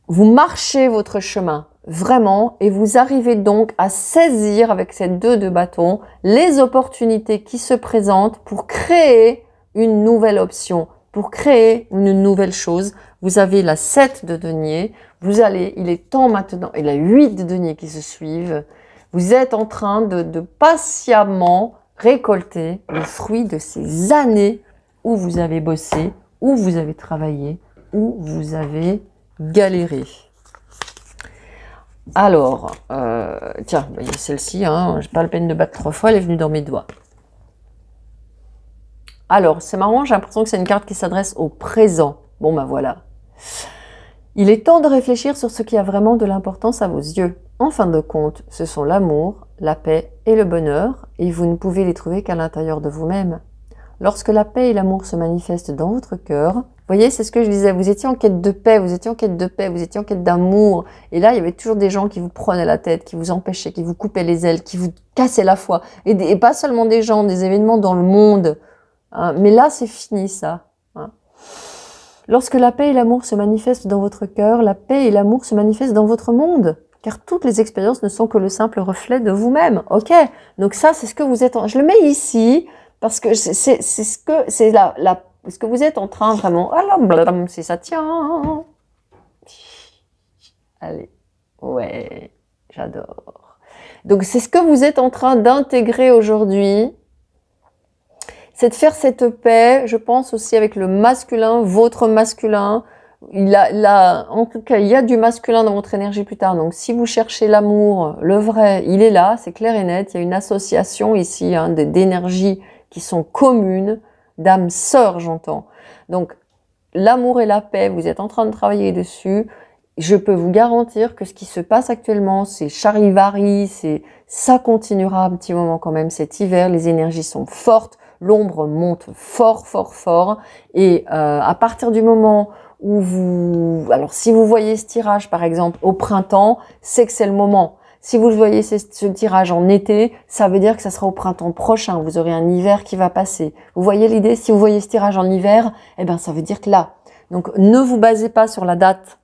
vous marchez votre chemin, vraiment, et vous arrivez donc à saisir, avec ces 2 de bâton, les opportunités qui se présentent pour créer une nouvelle option, pour créer une nouvelle chose. Vous avez la 7 de denier, il est temps maintenant, et la 8 de denier qui se suivent. Vous êtes en train de patiemment récolter le fruit de ces années où vous avez bossé, où vous avez travaillé, où vous avez galéré. Alors, tiens, voyez celle-ci, hein, j'ai pas la peine de battre 3 fois, elle est venue dans mes doigts. Alors, c'est marrant, j'ai l'impression que c'est une carte qui s'adresse au présent. Bon, ben voilà. Il est temps de réfléchir sur ce qui a vraiment de l'importance à vos yeux. En fin de compte, ce sont l'amour, la paix et le bonheur, et vous ne pouvez les trouver qu'à l'intérieur de vous-même. Lorsque la paix et l'amour se manifestent dans votre cœur, vous voyez, c'est ce que je disais, vous étiez en quête de paix, vous étiez en quête de paix, vous étiez en quête d'amour. Et là, il y avait toujours des gens qui vous prenaient la tête, qui vous empêchaient, qui vous coupaient les ailes, qui vous cassaient la foi. Et pas seulement des gens, des événements dans le monde. Hein. Mais là, c'est fini, ça. Hein. Lorsque la paix et l'amour se manifestent dans votre cœur, la paix et l'amour se manifestent dans votre monde. Car toutes les expériences ne sont que le simple reflet de vous-même. Ok, donc ça, c'est ce que vous êtes... Je le mets ici... Parce que c'est ce que vous êtes en train vraiment. Alors, si ça tient. Allez, ouais, j'adore. Donc c'est ce que vous êtes en train d'intégrer aujourd'hui. C'est de faire cette paix, je pense aussi avec le masculin, votre masculin. En tout cas, il y a du masculin dans votre énergie plus tard. Donc si vous cherchez l'amour, le vrai, il est là, c'est clair et net. Il y a une association ici hein, d'énergie qui sont communes, d'âmes sœurs, j'entends. Donc, l'amour et la paix, vous êtes en train de travailler dessus. Je peux vous garantir que ce qui se passe actuellement, c'est charivari, ça continuera un petit moment quand même cet hiver. Les énergies sont fortes, l'ombre monte fort, fort, fort. Et à partir du moment où alors si vous voyez ce tirage par exemple au printemps, c'est que c'est le moment. Si vous voyez ce tirage en été, ça veut dire que ça sera au printemps prochain. Vous aurez un hiver qui va passer. Vous voyez l'idée? Si vous voyez ce tirage en hiver, eh ben, ça veut dire que là. Donc, ne vous basez pas sur la date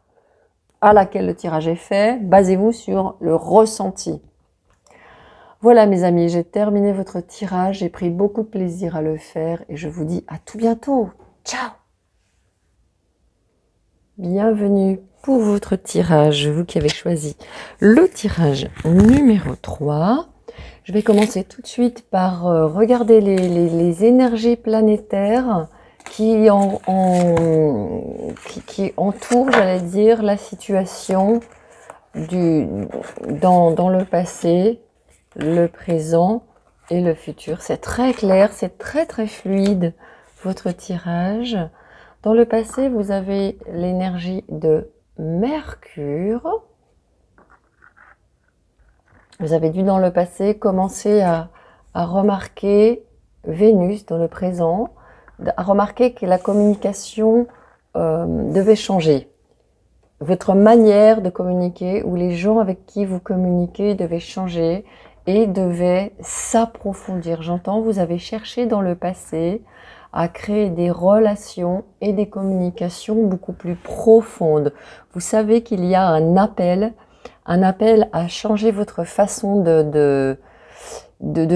à laquelle le tirage est fait. Basez-vous sur le ressenti. Voilà, mes amis, j'ai terminé votre tirage. J'ai pris beaucoup de plaisir à le faire et je vous dis à tout bientôt. Ciao! Bienvenue pour votre tirage, vous qui avez choisi le tirage numéro 3. Je vais commencer tout de suite par regarder les énergies planétaires qui entourent, j'allais dire, la situation dans le passé, le présent et le futur. C'est très clair, c'est très très fluide votre tirage. Dans le passé, vous avez l'énergie de Mercure. Vous avez dû dans le passé commencer à remarquer Vénus dans le présent, à remarquer que la communication devait changer. Votre manière de communiquer ou les gens avec qui vous communiquez devaient changer et devaient s'approfondir. J'entends, vous avez cherché dans le passé à créer des relations et des communications beaucoup plus profondes. Vous savez qu'il y a un appel à changer votre façon de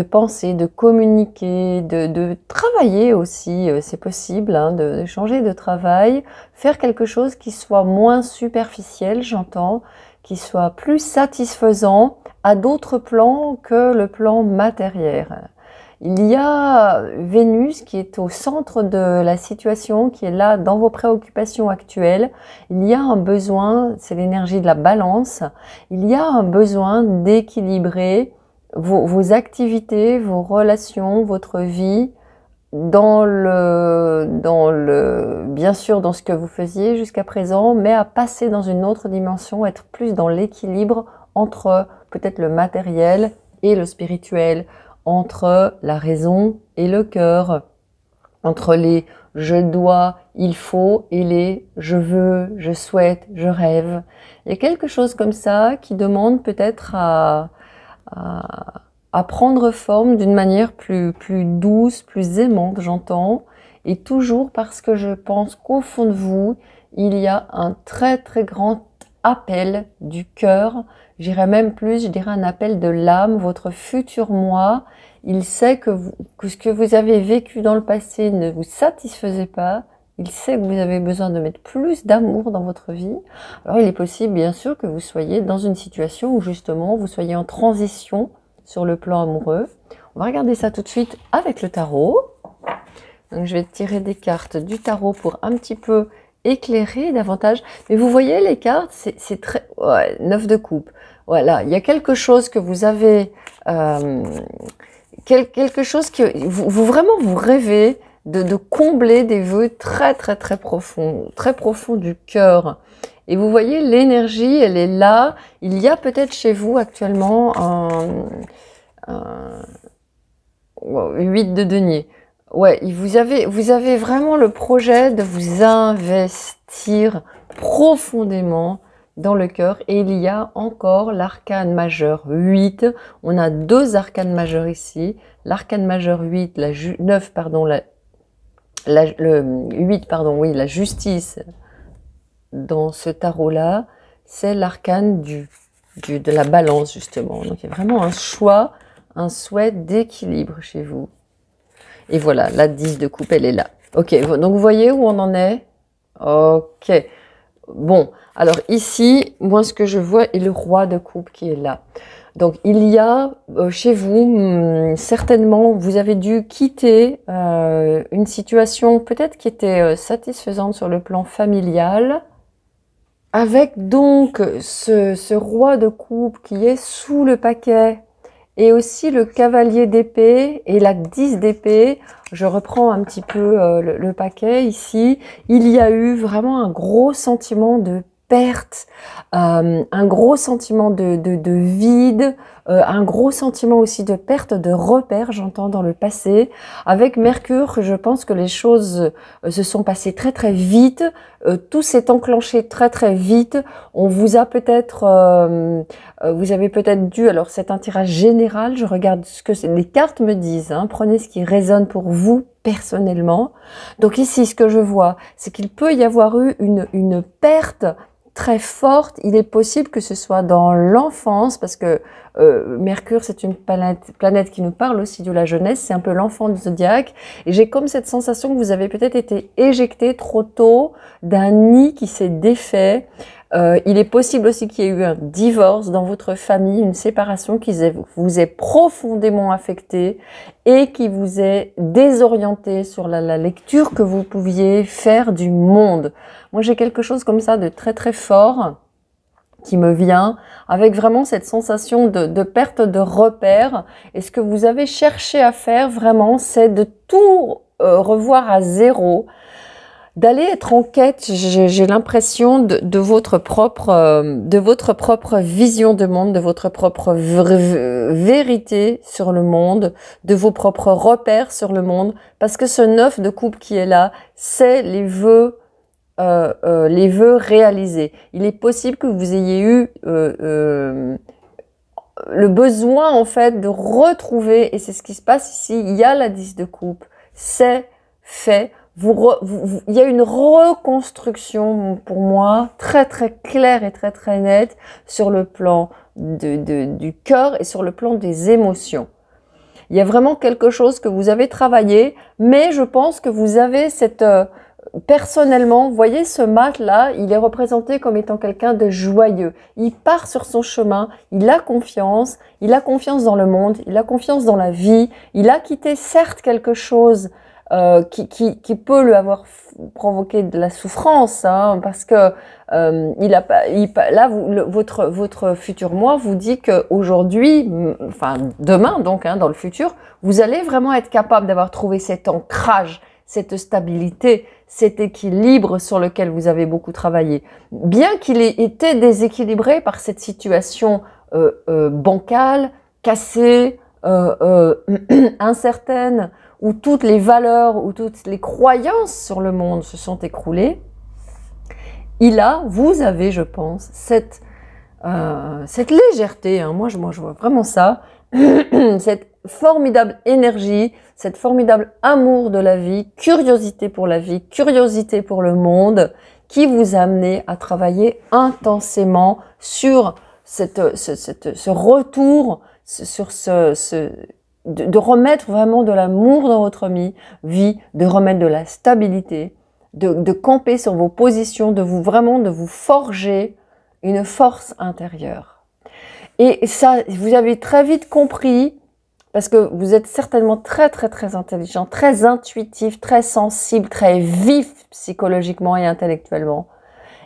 penser, de communiquer, de travailler aussi, c'est possible, hein, de changer de travail, faire quelque chose qui soit moins superficiel, j'entends, qui soit plus satisfaisant à d'autres plans que le plan matériel. Il y a Vénus qui est au centre de la situation, qui est là dans vos préoccupations actuelles. Il y a un besoin, c'est l'énergie de la balance, il y a un besoin d'équilibrer vos activités, vos relations, votre vie, bien sûr dans ce que vous faisiez jusqu'à présent, mais à passer dans une autre dimension, être plus dans l'équilibre entre peut-être le matériel et le spirituel, entre la raison et le cœur, entre les je dois, il faut et les je veux, je souhaite, je rêve. Il y a quelque chose comme ça qui demande peut-être à prendre forme d'une manière plus douce, plus aimante, j'entends, et toujours parce que je pense qu'au fond de vous, il y a un très très grand appel du cœur, j'irais même plus, je dirais un appel de l'âme, votre futur moi, il sait que ce que vous avez vécu dans le passé ne vous satisfaisait pas, il sait que vous avez besoin de mettre plus d'amour dans votre vie. Alors il est possible bien sûr que vous soyez dans une situation où justement vous soyez en transition sur le plan amoureux. On va regarder ça tout de suite avec le tarot. Donc je vais tirer des cartes du tarot pour un petit peu éclairer davantage. Mais vous voyez les cartes, c'est très... Ouais, 9 de coupe. Voilà, il y a quelque chose que vous avez... quelque chose que vous vraiment vous rêvez de combler des vœux très profonds du cœur. Et vous voyez l'énergie, elle est là. Il y a peut-être chez vous actuellement un 8 de denier. Ouais, vous avez vraiment le projet de vous investir profondément dans le cœur. Et il y a encore l'arcane majeur 8. On a 2 arcanes majeurs ici. L'arcane majeur 8, le 8, pardon, oui, la justice dans ce tarot-là, c'est l'arcane de la balance, justement. Donc, il y a vraiment un choix, un souhait d'équilibre chez vous. Et voilà, la 10 de coupe, elle est là. Ok, donc vous voyez où on en est? Ok. Bon, alors ici, moi, ce que je vois est le roi de coupe qui est là. Donc, il y a chez vous, certainement, vous avez dû quitter une situation peut-être qui était satisfaisante sur le plan familial, avec donc ce roi de coupe qui est sous le paquet, et aussi le cavalier d'épée et la 10 d'épée. Je reprends un petit peu le paquet ici. Il y a eu vraiment un gros sentiment de perte, un gros sentiment de vide, un gros sentiment aussi de perte de repères, j'entends, dans le passé. Avec Mercure, je pense que les choses se sont passées très très vite, tout s'est enclenché très très vite. On vous a peut-être, vous avez peut-être dû, alors c'est un tirage général, je regarde ce que les cartes me disent, hein, prenez ce qui résonne pour vous personnellement. Donc ici, ce que je vois, c'est qu'il peut y avoir eu une perte très forte. Il est possible que ce soit dans l'enfance, parce que Mercure, c'est une planète qui nous parle aussi de la jeunesse, c'est un peu l'enfant du zodiaque, et j'ai comme cette sensation que vous avez peut-être été éjecté trop tôt d'un nid qui s'est défait. Il est possible aussi qu'il y ait eu un divorce dans votre famille, une séparation qui vous ait profondément affecté et qui vous ait désorienté sur la lecture que vous pouviez faire du monde. Moi, j'ai quelque chose comme ça de très très fort qui me vient, avec vraiment cette sensation de perte de repères. Et ce que vous avez cherché à faire vraiment, c'est de tout revoir à zéro, d'aller être en quête, j'ai l'impression, de votre propre vision de monde, de votre propre vérité sur le monde, de vos propres repères sur le monde, parce que ce 9 de coupe qui est là, c'est les vœux réalisés. Il est possible que vous ayez eu le besoin, en fait, de retrouver, et c'est ce qui se passe ici, il y a la 10 de coupe, c'est fait. Il y a une reconstruction, pour moi, très très claire et très très nette sur le plan du cœur et sur le plan des émotions. Il y a vraiment quelque chose que vous avez travaillé, mais je pense que vous avez personnellement, vous voyez ce mat-là, il est représenté comme étant quelqu'un de joyeux. Il part sur son chemin, il a confiance dans le monde, il a confiance dans la vie, il a quitté certes quelque chose qui peut lui avoir provoqué de la souffrance, hein, parce que là, votre futur moi vous dit qu'aujourd'hui, enfin demain donc, hein, dans le futur, vous allez vraiment être capable d'avoir trouvé cet ancrage, cette stabilité, cet équilibre sur lequel vous avez beaucoup travaillé. Bien qu'il ait été déséquilibré par cette situation bancale, cassée, incertaine, où toutes les valeurs, où toutes les croyances sur le monde se sont écroulées, vous avez, je pense, cette légèreté, hein, moi je vois vraiment ça, cette formidable énergie, cette formidable amour de la vie, curiosité pour la vie, curiosité pour le monde, qui vous a amené à travailler intensément sur ce retour, sur de remettre vraiment de l'amour dans votre vie, de remettre de la stabilité, de camper sur vos positions, de vous forger une force intérieure. Et ça, vous avez très vite compris, parce que vous êtes certainement très intelligent, très intuitif, très sensible, très vif psychologiquement et intellectuellement.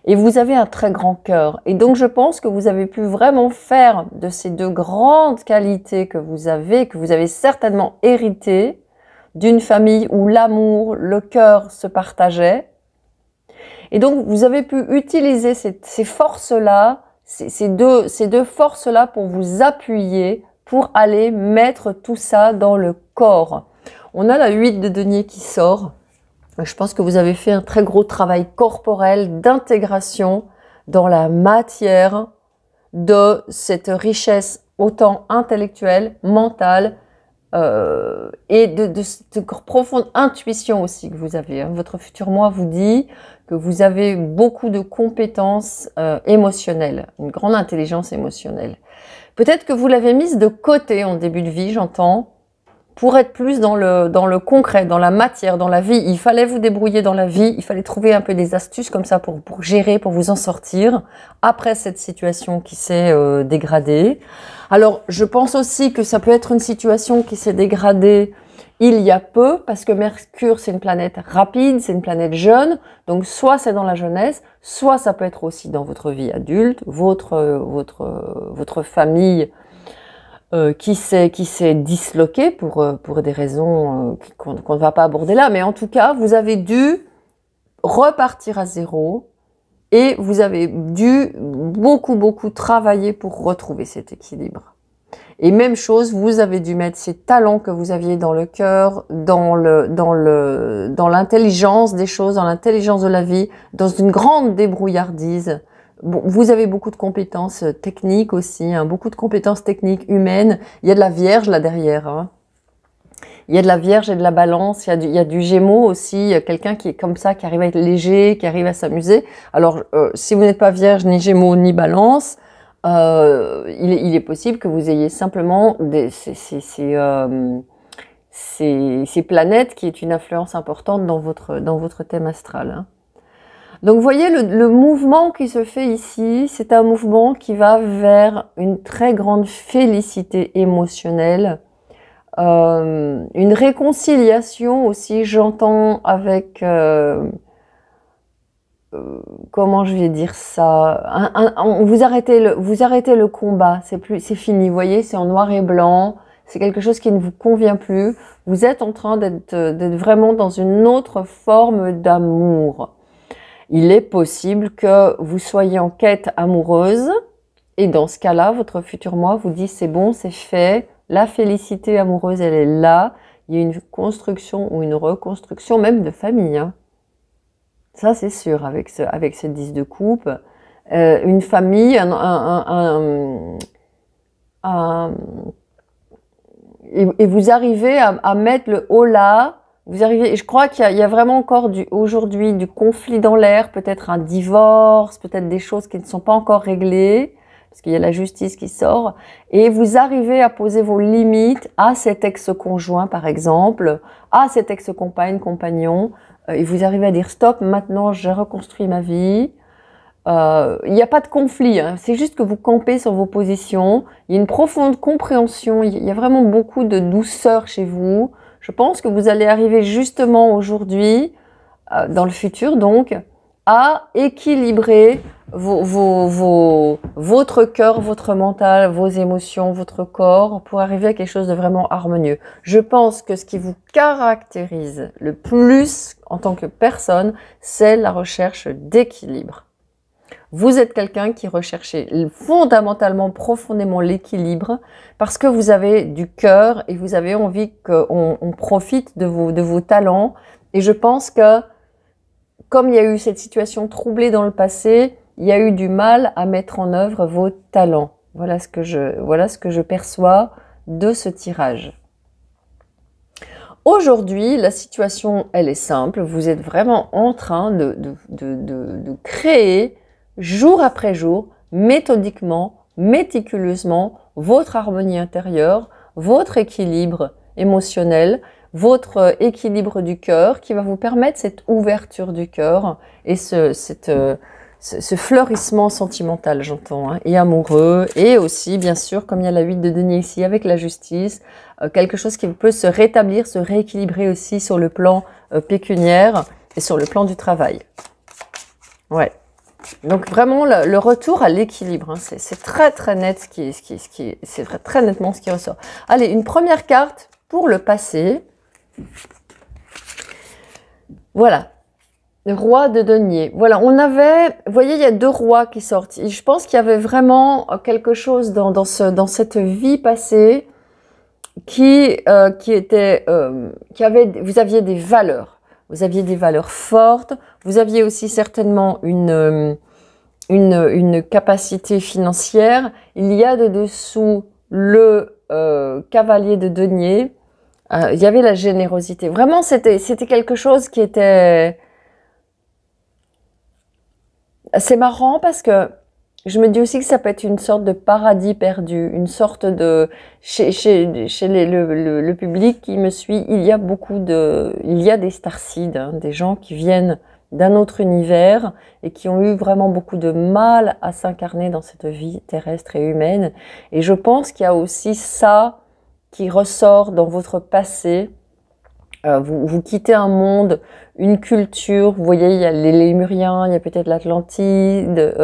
Et vous avez un très grand cœur. Et donc, je pense que vous avez pu vraiment faire de ces deux grandes qualités que vous avez certainement héritées d'une famille où l'amour, le cœur se partageaient. Et donc, vous avez pu utiliser ces forces-là, ces deux forces-là pour vous appuyer, pour aller mettre tout ça dans le corps. On a la 8 de denier qui sort. Je pense que vous avez fait un très gros travail corporel d'intégration dans la matière de cette richesse autant intellectuelle, mentale et de cette profonde intuition aussi que vous avez. Votre futur moi vous dit que vous avez beaucoup de compétences émotionnelles, une grande intelligence émotionnelle. Peut-être que vous l'avez mise de côté en début de vie, j'entends, pour être plus dans le concret, dans la matière, dans la vie. Il fallait vous débrouiller dans la vie, il fallait trouver un peu des astuces comme ça pour gérer, pour vous en sortir après cette situation qui s'est dégradée. Alors, je pense aussi que ça peut être une situation qui s'est dégradée il y a peu, parce que Mercure, c'est une planète rapide, c'est une planète jeune, donc soit c'est dans la jeunesse, soit ça peut être aussi dans votre vie adulte, votre famille, qui s'est disloqué pour des raisons qu'on ne va pas aborder là. Mais en tout cas, vous avez dû repartir à zéro et vous avez dû beaucoup travailler pour retrouver cet équilibre. Et même chose, vous avez dû mettre ces talents que vous aviez dans le cœur, dans l'intelligence des choses, dans l'intelligence de la vie, dans une grande débrouillardise. Bon, vous avez beaucoup de compétences techniques aussi, hein, beaucoup de compétences techniques humaines. Il y a de la Vierge là derrière. Hein. Il y a de la Vierge et de la Balance. Il y a du Gémeaux aussi. Quelqu'un qui est comme ça, qui arrive à être léger, qui arrive à s'amuser. Alors, si vous n'êtes pas Vierge, ni Gémeaux, ni Balance, il est possible que vous ayez simplement ces planètes qui est une influence importante dans votre thème astral. Hein. Donc, vous voyez, le mouvement qui se fait ici, c'est un mouvement qui va vers une très grande félicité émotionnelle, une réconciliation aussi, j'entends, avec, comment je vais dire ça, vous arrêtez le combat, c'est fini, vous voyez, c'est en noir et blanc, c'est quelque chose qui ne vous convient plus, vous êtes en train d'être vraiment dans une autre forme d'amour. Il est possible que vous soyez en quête amoureuse et dans ce cas-là, votre futur moi vous dit c'est bon, c'est fait, la félicité amoureuse elle est là, il y a une construction ou une reconstruction même de famille. Hein. Ça c'est sûr avec ce 10 de coupe. Une famille, et vous arrivez à mettre le haut là. Vous arrivez, je crois qu'il y a vraiment encore aujourd'hui du conflit dans l'air, peut-être un divorce, peut-être des choses qui ne sont pas encore réglées, parce qu'il y a la justice qui sort, et vous arrivez à poser vos limites à cet ex-conjoint, par exemple, à cet ex-compagne, compagnon, et vous arrivez à dire stop, maintenant j'ai reconstruit ma vie. Il n'y a pas de conflit, hein. C'est juste que vous campez sur vos positions. Il y a une profonde compréhension, il y a vraiment beaucoup de douceur chez vous. Je pense que vous allez arriver justement aujourd'hui, dans le futur donc, à équilibrer votre cœur, votre mental, vos émotions, votre corps, pour arriver à quelque chose de vraiment harmonieux. Je pense que ce qui vous caractérise le plus en tant que personne, c'est la recherche d'équilibre. Vous êtes quelqu'un qui recherchez fondamentalement, profondément l'équilibre parce que vous avez du cœur et vous avez envie qu'on profite de vos talents. Et je pense que comme il y a eu cette situation troublée dans le passé, il y a eu du mal à mettre en œuvre vos talents. Voilà ce que je perçois de ce tirage. Aujourd'hui, la situation, elle est simple. Vous êtes vraiment en train de créer jour après jour, méthodiquement, méticuleusement, votre harmonie intérieure, votre équilibre émotionnel, votre équilibre du cœur qui va vous permettre cette ouverture du cœur et ce fleurissement sentimental, j'entends, hein, et amoureux, et aussi, bien sûr, comme il y a la 8 de denier ici, avec la justice, quelque chose qui peut se rétablir, se rééquilibrer aussi sur le plan pécuniaire et sur le plan du travail. Ouais. Donc vraiment le retour à l'équilibre, hein, c'est très très net c'est très nettement ce qui ressort. Allez, une première carte pour le passé. Voilà, le roi de denier. Voilà, on avait, vous voyez, il y a deux rois qui sortent. Et je pense qu'il y avait vraiment quelque chose dans cette vie passée vous aviez des valeurs. Vous aviez des valeurs fortes. Vous aviez aussi certainement une capacité financière. Il y a de dessous le cavalier de denier. Il y avait la générosité. Vraiment, c'était quelque chose qui était assez marrant parce que je me dis aussi que ça peut être une sorte de paradis perdu, une sorte de chez le public qui me suit, il y a des starseeds, hein, des gens qui viennent d'un autre univers et qui ont eu vraiment beaucoup de mal à s'incarner dans cette vie terrestre et humaine. Et je pense qu'il y a aussi ça qui ressort dans votre passé. Vous quittez un monde, une culture, vous voyez, il y a les Lémuriens, il y a peut-être l'Atlantide.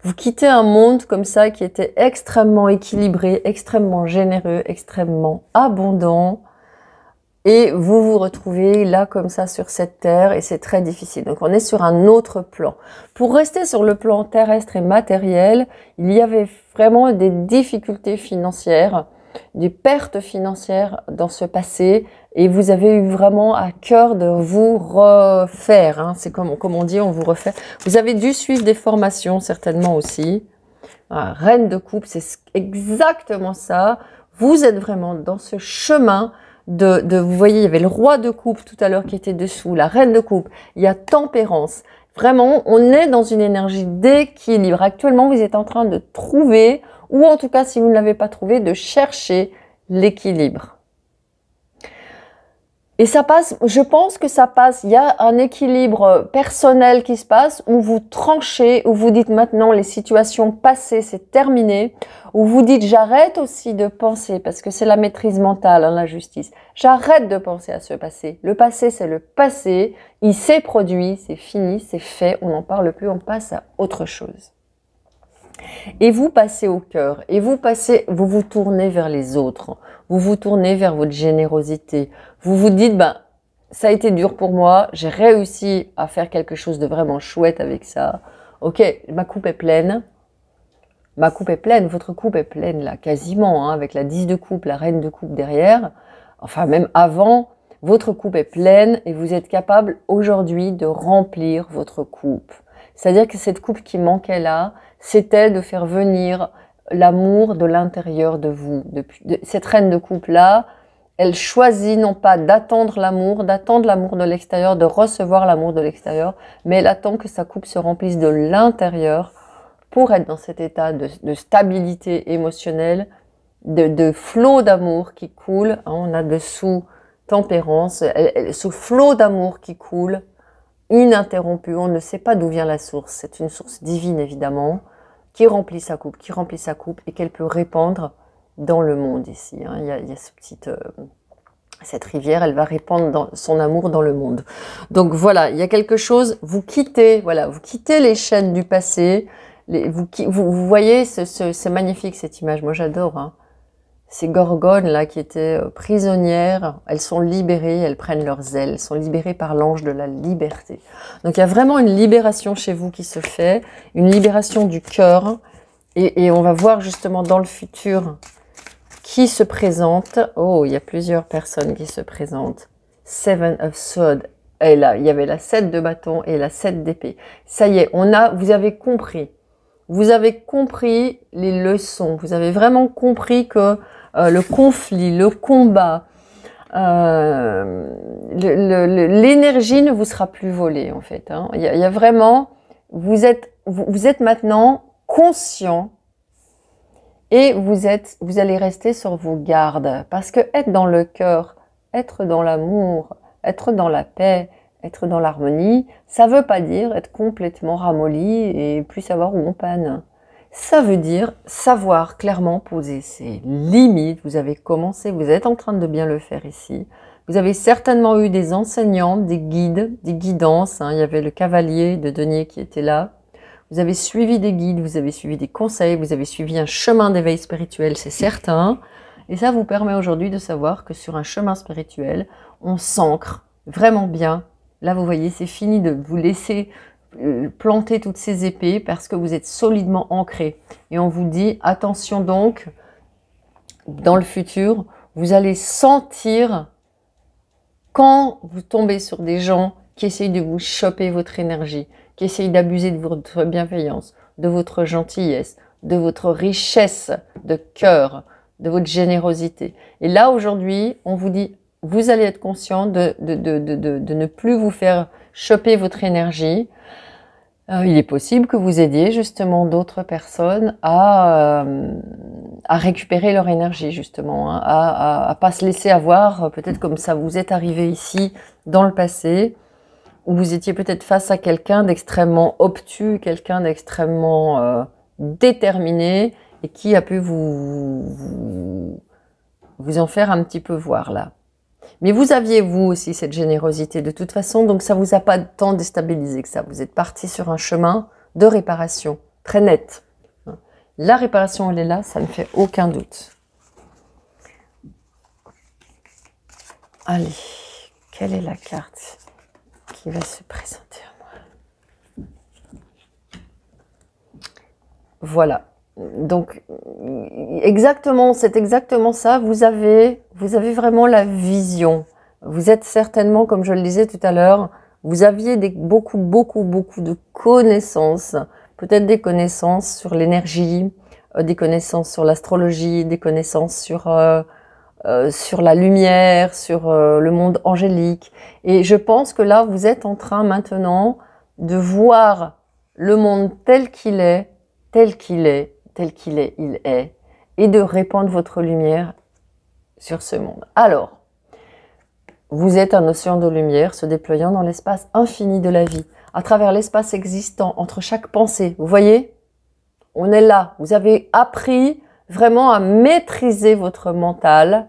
Vous quittez un monde comme ça qui était extrêmement équilibré, extrêmement généreux, extrêmement abondant. Et vous vous retrouvez là comme ça sur cette terre et c'est très difficile. Donc on est sur un autre plan. Pour rester sur le plan terrestre et matériel, il y avait vraiment des difficultés financières, des pertes financières dans ce passé et vous avez eu vraiment à cœur de vous refaire. Hein. C'est comme on dit, on vous refait. Vous avez dû suivre des formations certainement aussi. Reine de coupe, c'est exactement ça. Vous êtes vraiment dans ce chemin vous voyez, il y avait le roi de coupe tout à l'heure qui était dessous, la reine de coupe, il y a tempérance. Vraiment, on est dans une énergie d'équilibre. Actuellement, vous êtes en train de trouver, ou en tout cas, si vous ne l'avez pas trouvé, de chercher l'équilibre. Et ça passe, je pense que ça passe, il y a un équilibre personnel qui se passe où vous tranchez, où vous dites maintenant les situations passées, c'est terminé, où vous dites j'arrête aussi de penser, parce que c'est la maîtrise mentale, hein, la justice, j'arrête de penser à ce passé. Le passé, c'est le passé, il s'est produit, c'est fini, c'est fait, on n'en parle plus, on passe à autre chose. Et vous passez au cœur, et vous vous tournez vers les autres, vous vous tournez vers votre générosité, vous vous dites, ben, ça a été dur pour moi, j'ai réussi à faire quelque chose de vraiment chouette avec ça, ok, ma coupe est pleine, votre coupe est pleine là, quasiment, hein, avec la 10 de coupe, la reine de coupe derrière, enfin même avant, votre coupe est pleine et vous êtes capable aujourd'hui de remplir votre coupe. C'est-à-dire que cette coupe qui manquait là, c'était de faire venir l'amour de l'intérieur de vous. Cette reine de coupe-là, elle choisit non pas d'attendre l'amour de l'extérieur, de recevoir l'amour de l'extérieur, mais elle attend que sa coupe se remplisse de l'intérieur pour être dans cet état de stabilité émotionnelle, de flot d'amour qui coule. On a dessous tempérance, ce flot d'amour qui coule. ininterrompue. On ne sait pas d'où vient la source. C'est une source divine, évidemment, qui remplit sa coupe, et qu'elle peut répandre dans le monde ici. Hein. Il y a cette rivière, elle va répandre son amour dans le monde. Donc voilà, il y a quelque chose, vous quittez les chaînes du passé. Vous voyez, c'est magnifique cette image, moi j'adore. Hein. Ces gorgones là qui étaient prisonnières, elles sont libérées, elles prennent leurs ailes, elles sont libérées par l'ange de la liberté. Donc il y a vraiment une libération chez vous qui se fait, une libération du cœur, et on va voir justement dans le futur qui se présente. Oh, il y a plusieurs personnes qui se présentent. Seven of Swords. Et là, il y avait la 7 de bâton et la 7 d'épée. Ça y est, vous avez compris. Vous avez compris les leçons. Vous avez vraiment compris que le conflit, le combat, l'énergie ne vous sera plus volée, en fait. Hein. Il y a vraiment, vous êtes maintenant conscient. Et vous allez rester sur vos gardes, parce que être dans le cœur, être dans l'amour, être dans la paix, être dans l'harmonie, ça veut pas dire être complètement ramolli et plus savoir où on panne. Ça veut dire savoir clairement poser ses limites. Vous avez commencé, vous êtes en train de bien le faire ici. Vous avez certainement eu des enseignants, des guides, des guidances. Hein. Il y avait le cavalier de denier qui était là. Vous avez suivi des guides, vous avez suivi des conseils, vous avez suivi un chemin d'éveil spirituel, c'est certain. Et ça vous permet aujourd'hui de savoir que sur un chemin spirituel, on s'ancre vraiment bien. Là, vous voyez, c'est fini de vous laisser planter toutes ces épées parce que vous êtes solidement ancré. Et on vous dit, attention donc, dans le futur, vous allez sentir quand vous tombez sur des gens qui essayent de vous choper votre énergie, qui essayent d'abuser de votre bienveillance, de votre gentillesse, de votre richesse de cœur, de votre générosité. Et là, aujourd'hui, on vous dit, vous allez être conscient de ne plus vous faire choper votre énergie. Il est possible que vous aidiez justement d'autres personnes à récupérer leur énergie, justement, hein, à pas se laisser avoir, peut-être comme ça vous êtes arrivé ici dans le passé, où vous étiez peut-être face à quelqu'un d'extrêmement obtus, quelqu'un d'extrêmement déterminé, et qui a pu vous en faire un petit peu voir là. Mais vous aviez vous aussi cette générosité de toute façon, donc ça vous a pas tant déstabilisé que ça. Vous êtes parti sur un chemin de réparation, très net. La réparation, elle est là, ça ne fait aucun doute. Allez, quelle est la carte qui va se présenter à moi? Voilà. Donc, exactement, c'est exactement ça. Vous avez vraiment la vision. Vous êtes certainement, comme je le disais tout à l'heure, vous aviez beaucoup de connaissances. Peut-être des connaissances sur l'énergie, des connaissances sur l'astrologie, des connaissances sur la lumière, sur le monde angélique. Et je pense que là, vous êtes en train maintenant de voir le monde tel qu'il est, il est, et de répandre votre lumière sur ce monde. Alors, vous êtes un océan de lumière se déployant dans l'espace infini de la vie, à travers l'espace existant entre chaque pensée. Vous voyez? On est là. Vous avez appris vraiment à maîtriser votre mental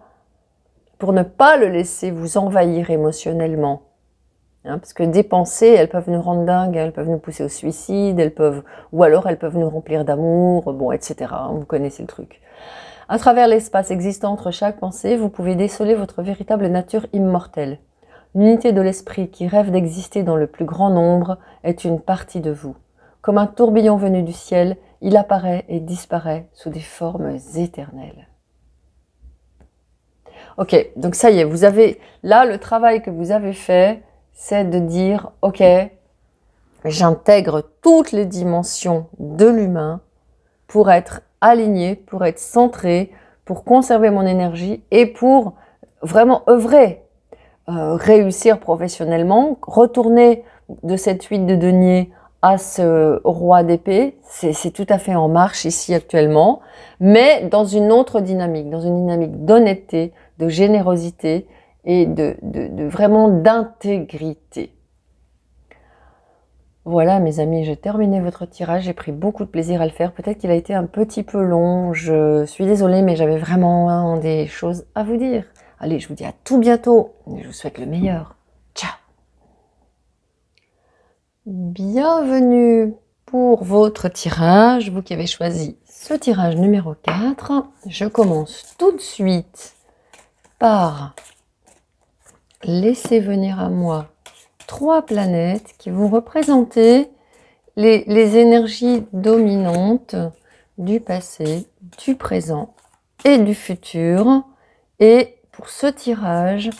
pour ne pas le laisser vous envahir émotionnellement. Hein, parce que des pensées, elles peuvent nous rendre dingues, elles peuvent nous pousser au suicide, ou alors elles peuvent nous remplir d'amour, bon, etc. Hein, vous connaissez le truc. À travers l'espace existant entre chaque pensée, vous pouvez déceler votre véritable nature immortelle. L'unité de l'esprit qui rêve d'exister dans le plus grand nombre est une partie de vous. Comme un tourbillon venu du ciel, il apparaît et disparaît sous des formes éternelles. Ok, donc ça y est, vous avez, là, le travail que vous avez fait, c'est de dire, ok, j'intègre toutes les dimensions de l'humain pour être aligné, pour être centré, pour conserver mon énergie et pour vraiment œuvrer, réussir professionnellement, retourner de cette 8 de denier à ce roi d'épée, c'est tout à fait en marche ici actuellement, mais dans une autre dynamique, dans une dynamique d'honnêteté, de générosité et de vraiment d'intégrité. Voilà mes amis, j'ai terminé votre tirage, j'ai pris beaucoup de plaisir à le faire. Peut-être qu'il a été un petit peu long, je suis désolée, mais j'avais vraiment des choses à vous dire. Allez, je vous dis à tout bientôt, je vous souhaite le meilleur. Ciao! Bienvenue pour votre tirage, vous qui avez choisi ce tirage numéro 4. Je commence tout de suite par laisser venir à moi 3 planètes qui vont représenter les énergies dominantes du passé, du présent et du futur. Et pour ce tirage,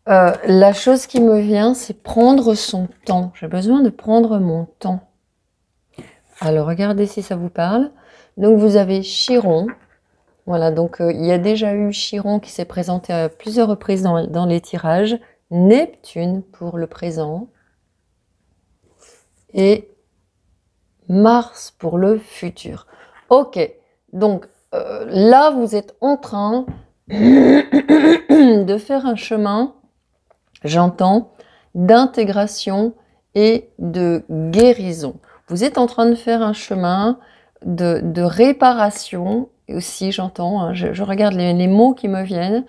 la chose qui me vient, c'est prendre son temps. J'ai besoin de prendre mon temps. Alors, regardez si ça vous parle. Donc, vous avez Chiron. Voilà, donc il y a déjà eu Chiron qui s'est présenté à plusieurs reprises dans les tirages. Neptune pour le présent. Et Mars pour le futur. Ok, donc là, vous êtes en train de faire un chemin, j'entends, d'intégration et de guérison. Vous êtes en train de faire un chemin de réparation, aussi j'entends, hein, je regarde les mots qui me viennent.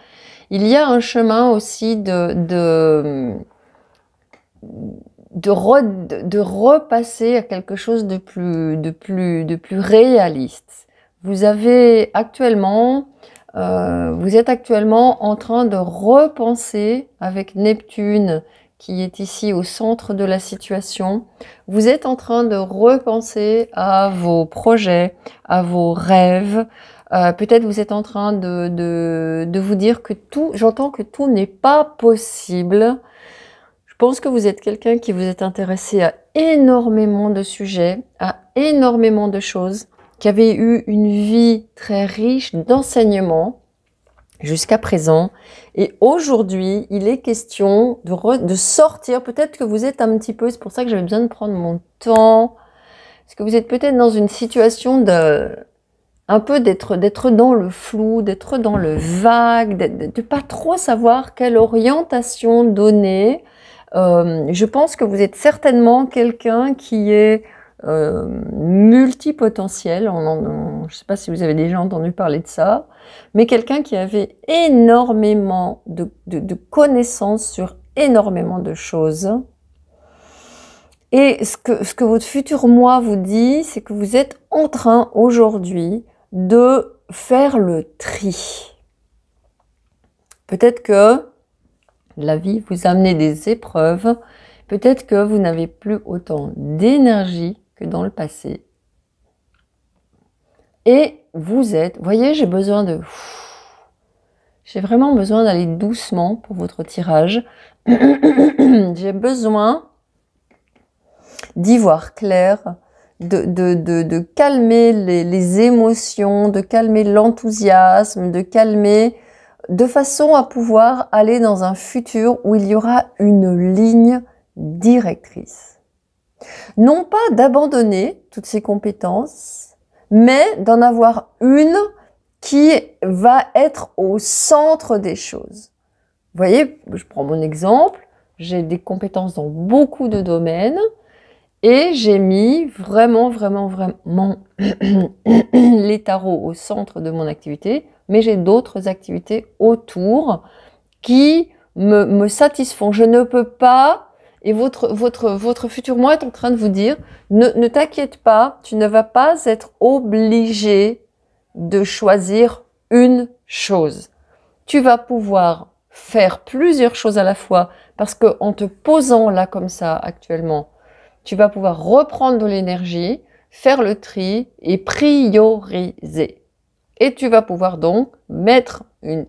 Il y a un chemin aussi de repasser à quelque chose de plus réaliste. Vous êtes actuellement en train de repenser avec Neptune qui est ici au centre de la situation. Vous êtes en train de repenser à vos projets, à vos rêves. Peut-être vous êtes en train de vous dire que j'entends que tout n'est pas possible. Je pense que vous êtes quelqu'un qui vous est intéressé à énormément de sujets, à énormément de choses, qui avait eu une vie très riche d'enseignements jusqu'à présent. Et aujourd'hui, il est question de sortir. Peut-être que vous êtes un petit peu, c'est pour ça que j'avais besoin de prendre mon temps, parce que vous êtes peut-être dans une situation un peu d'être dans le flou, d'être dans le vague, de pas trop savoir quelle orientation donner. Je pense que vous êtes certainement quelqu'un qui est multipotentiel. Je ne sais pas si vous avez déjà entendu parler de ça, mais quelqu'un qui avait énormément de connaissances sur énormément de choses. Et ce que votre futur moi vous dit, c'est que vous êtes en train aujourd'hui de faire le tri. Peut-être que la vie vous a amené des épreuves, peut-être que vous n'avez plus autant d'énergie que dans le passé. Et vous voyez, j'ai vraiment besoin d'aller doucement pour votre tirage. J'ai besoin d'y voir clair, de calmer les émotions, de calmer l'enthousiasme, de calmer, de façon à pouvoir aller dans un futur où il y aura une ligne directrice. Non pas d'abandonner toutes ces compétences, mais d'en avoir une qui va être au centre des choses. Vous voyez, je prends mon exemple, j'ai des compétences dans beaucoup de domaines et j'ai mis vraiment les tarots au centre de mon activité, mais j'ai d'autres activités autour qui me satisfont. Je ne peux pas, et votre futur moi est en train de vous dire, ne t'inquiète pas, tu ne vas pas être obligé de choisir une chose. Tu vas pouvoir faire plusieurs choses à la fois, parce qu'en te posant là comme ça actuellement, tu vas pouvoir reprendre de l'énergie, faire le tri et prioriser. Et tu vas pouvoir donc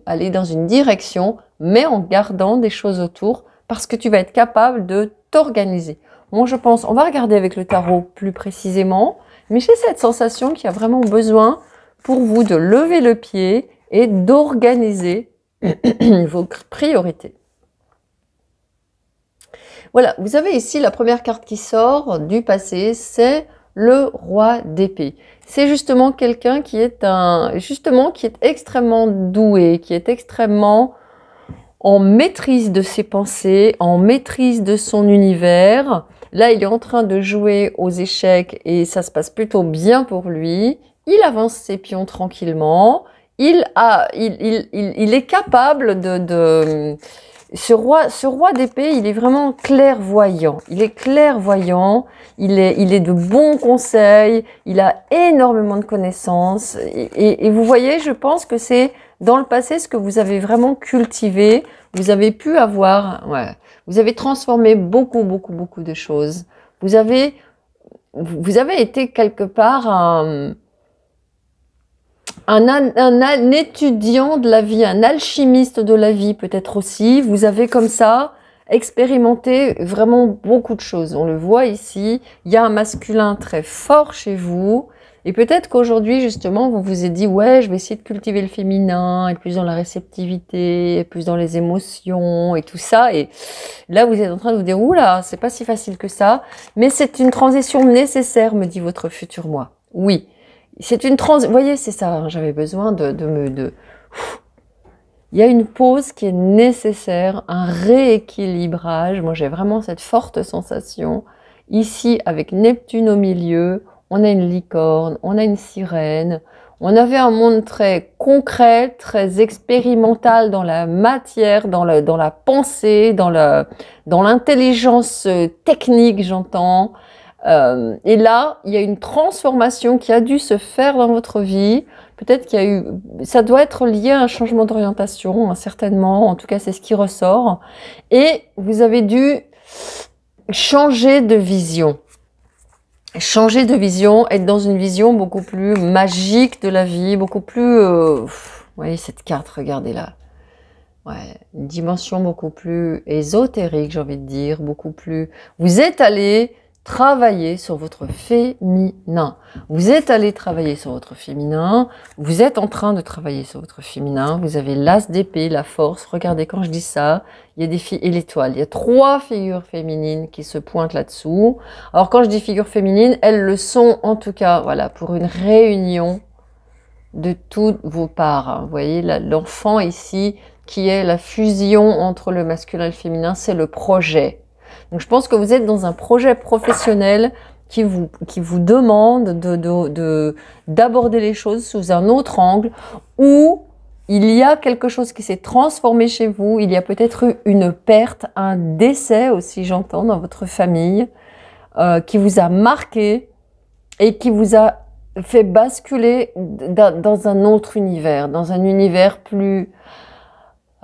aller dans une direction, mais en gardant des choses autour, parce que tu vas être capable de t'organiser. Moi, je pense, on va regarder avec le tarot plus précisément, mais j'ai cette sensation qu'il y a vraiment besoin pour vous de lever le pied et d'organiser vos priorités. Voilà, vous avez ici la première carte qui sort du passé, c'est le roi d'épée. C'est justement quelqu'un qui est extrêmement doué, qui est extrêmement en maîtrise de ses pensées, en maîtrise de son univers, Là, il est en train de jouer aux échecs et ça se passe plutôt bien pour lui. Il avance ses pions tranquillement. Il est capable ce roi d'épée, il est vraiment clairvoyant. Il est clairvoyant. Il est de bons conseils. Il a énormément de connaissances. Et vous voyez, je pense que c'est dans le passé ce que vous avez vraiment cultivé. Vous avez pu avoir, ouais, vous avez transformé beaucoup de choses. Vous avez été quelque part un étudiant de la vie, un alchimiste de la vie peut-être aussi. Vous avez comme ça expérimenté vraiment beaucoup de choses. On le voit ici, il y a un masculin très fort chez vous. Et peut-être qu'aujourd'hui, justement, vous vous êtes dit, ouais, je vais essayer de cultiver le féminin, être plus dans la réceptivité, plus dans les émotions et tout ça. Et là, vous êtes en train de vous dire, oula, c'est pas si facile que ça. Mais c'est une transition nécessaire, me dit votre futur moi. Oui. C'est une transition. Vous voyez, c'est ça, hein, j'avais besoin Il y a une pause qui est nécessaire, un rééquilibrage. Moi, j'ai vraiment cette forte sensation. Ici, avec Neptune au milieu, on a une licorne, on a une sirène. On avait un monde très concret, très expérimental dans la matière, dans la pensée, dans l'intelligence technique, j'entends. Et là, il y a une transformation qui a dû se faire dans votre vie. Peut-être qu'il y a eu, ça doit être lié à un changement d'orientation, hein, certainement. En tout cas, c'est ce qui ressort. Et vous avez dû changer de vision. Changer de vision, être dans une vision beaucoup plus magique de la vie, beaucoup plus... vous voyez cette carte, regardez là. Ouais, une dimension beaucoup plus ésotérique, j'ai envie de dire, beaucoup plus... Vous êtes allé travailler sur votre féminin. Vous êtes allé travailler sur votre féminin, vous êtes en train de travailler sur votre féminin, vous avez l'as d'épée, la force. Regardez, quand je dis ça, il y a des filles et l'étoile. Il y a 3 figures féminines qui se pointent là-dessous. Alors quand je dis figures féminines, elles le sont en tout cas, voilà, pour une réunion de toutes vos parts. Hein. Vous voyez, l'enfant ici, qui est la fusion entre le masculin et le féminin, c'est le projet. Donc je pense que vous êtes dans un projet professionnel qui vous demande d'aborder les choses sous un autre angle, où il y a quelque chose qui s'est transformé chez vous, il y a peut-être eu une perte, un décès aussi, j'entends, dans votre famille, qui vous a marqué et qui vous a fait basculer dans un autre univers, dans un univers plus...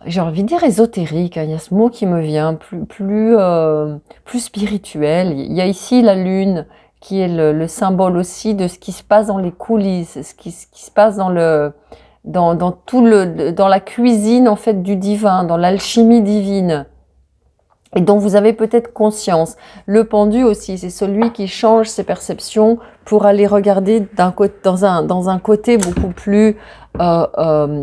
J'ai envie de dire ésotérique, hein, il y a ce mot qui me vient, plus spirituel. Il y a ici la lune qui est le symbole aussi de ce qui se passe dans les coulisses, ce qui se passe dans la cuisine en fait du divin, dans l'alchimie divine, et dont vous avez peut-être conscience. Le pendu aussi, c'est celui qui change ses perceptions pour aller regarder dans un côté beaucoup plus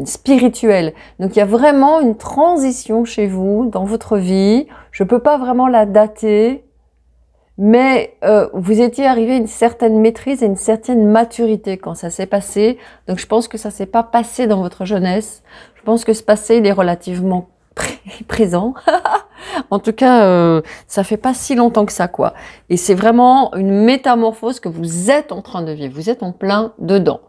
spirituel. Donc il y a vraiment une transition chez vous, dans votre vie. Je peux pas vraiment la dater, mais vous étiez arrivé à une certaine maîtrise et une certaine maturité quand ça s'est passé. Donc je pense que ça s'est pas passé dans votre jeunesse. Je pense que ce passé, il est relativement présent. En tout cas, ça fait pas si longtemps que ça, quoi. Et c'est vraiment une métamorphose que vous êtes en train de vivre. Vous êtes en plein dedans.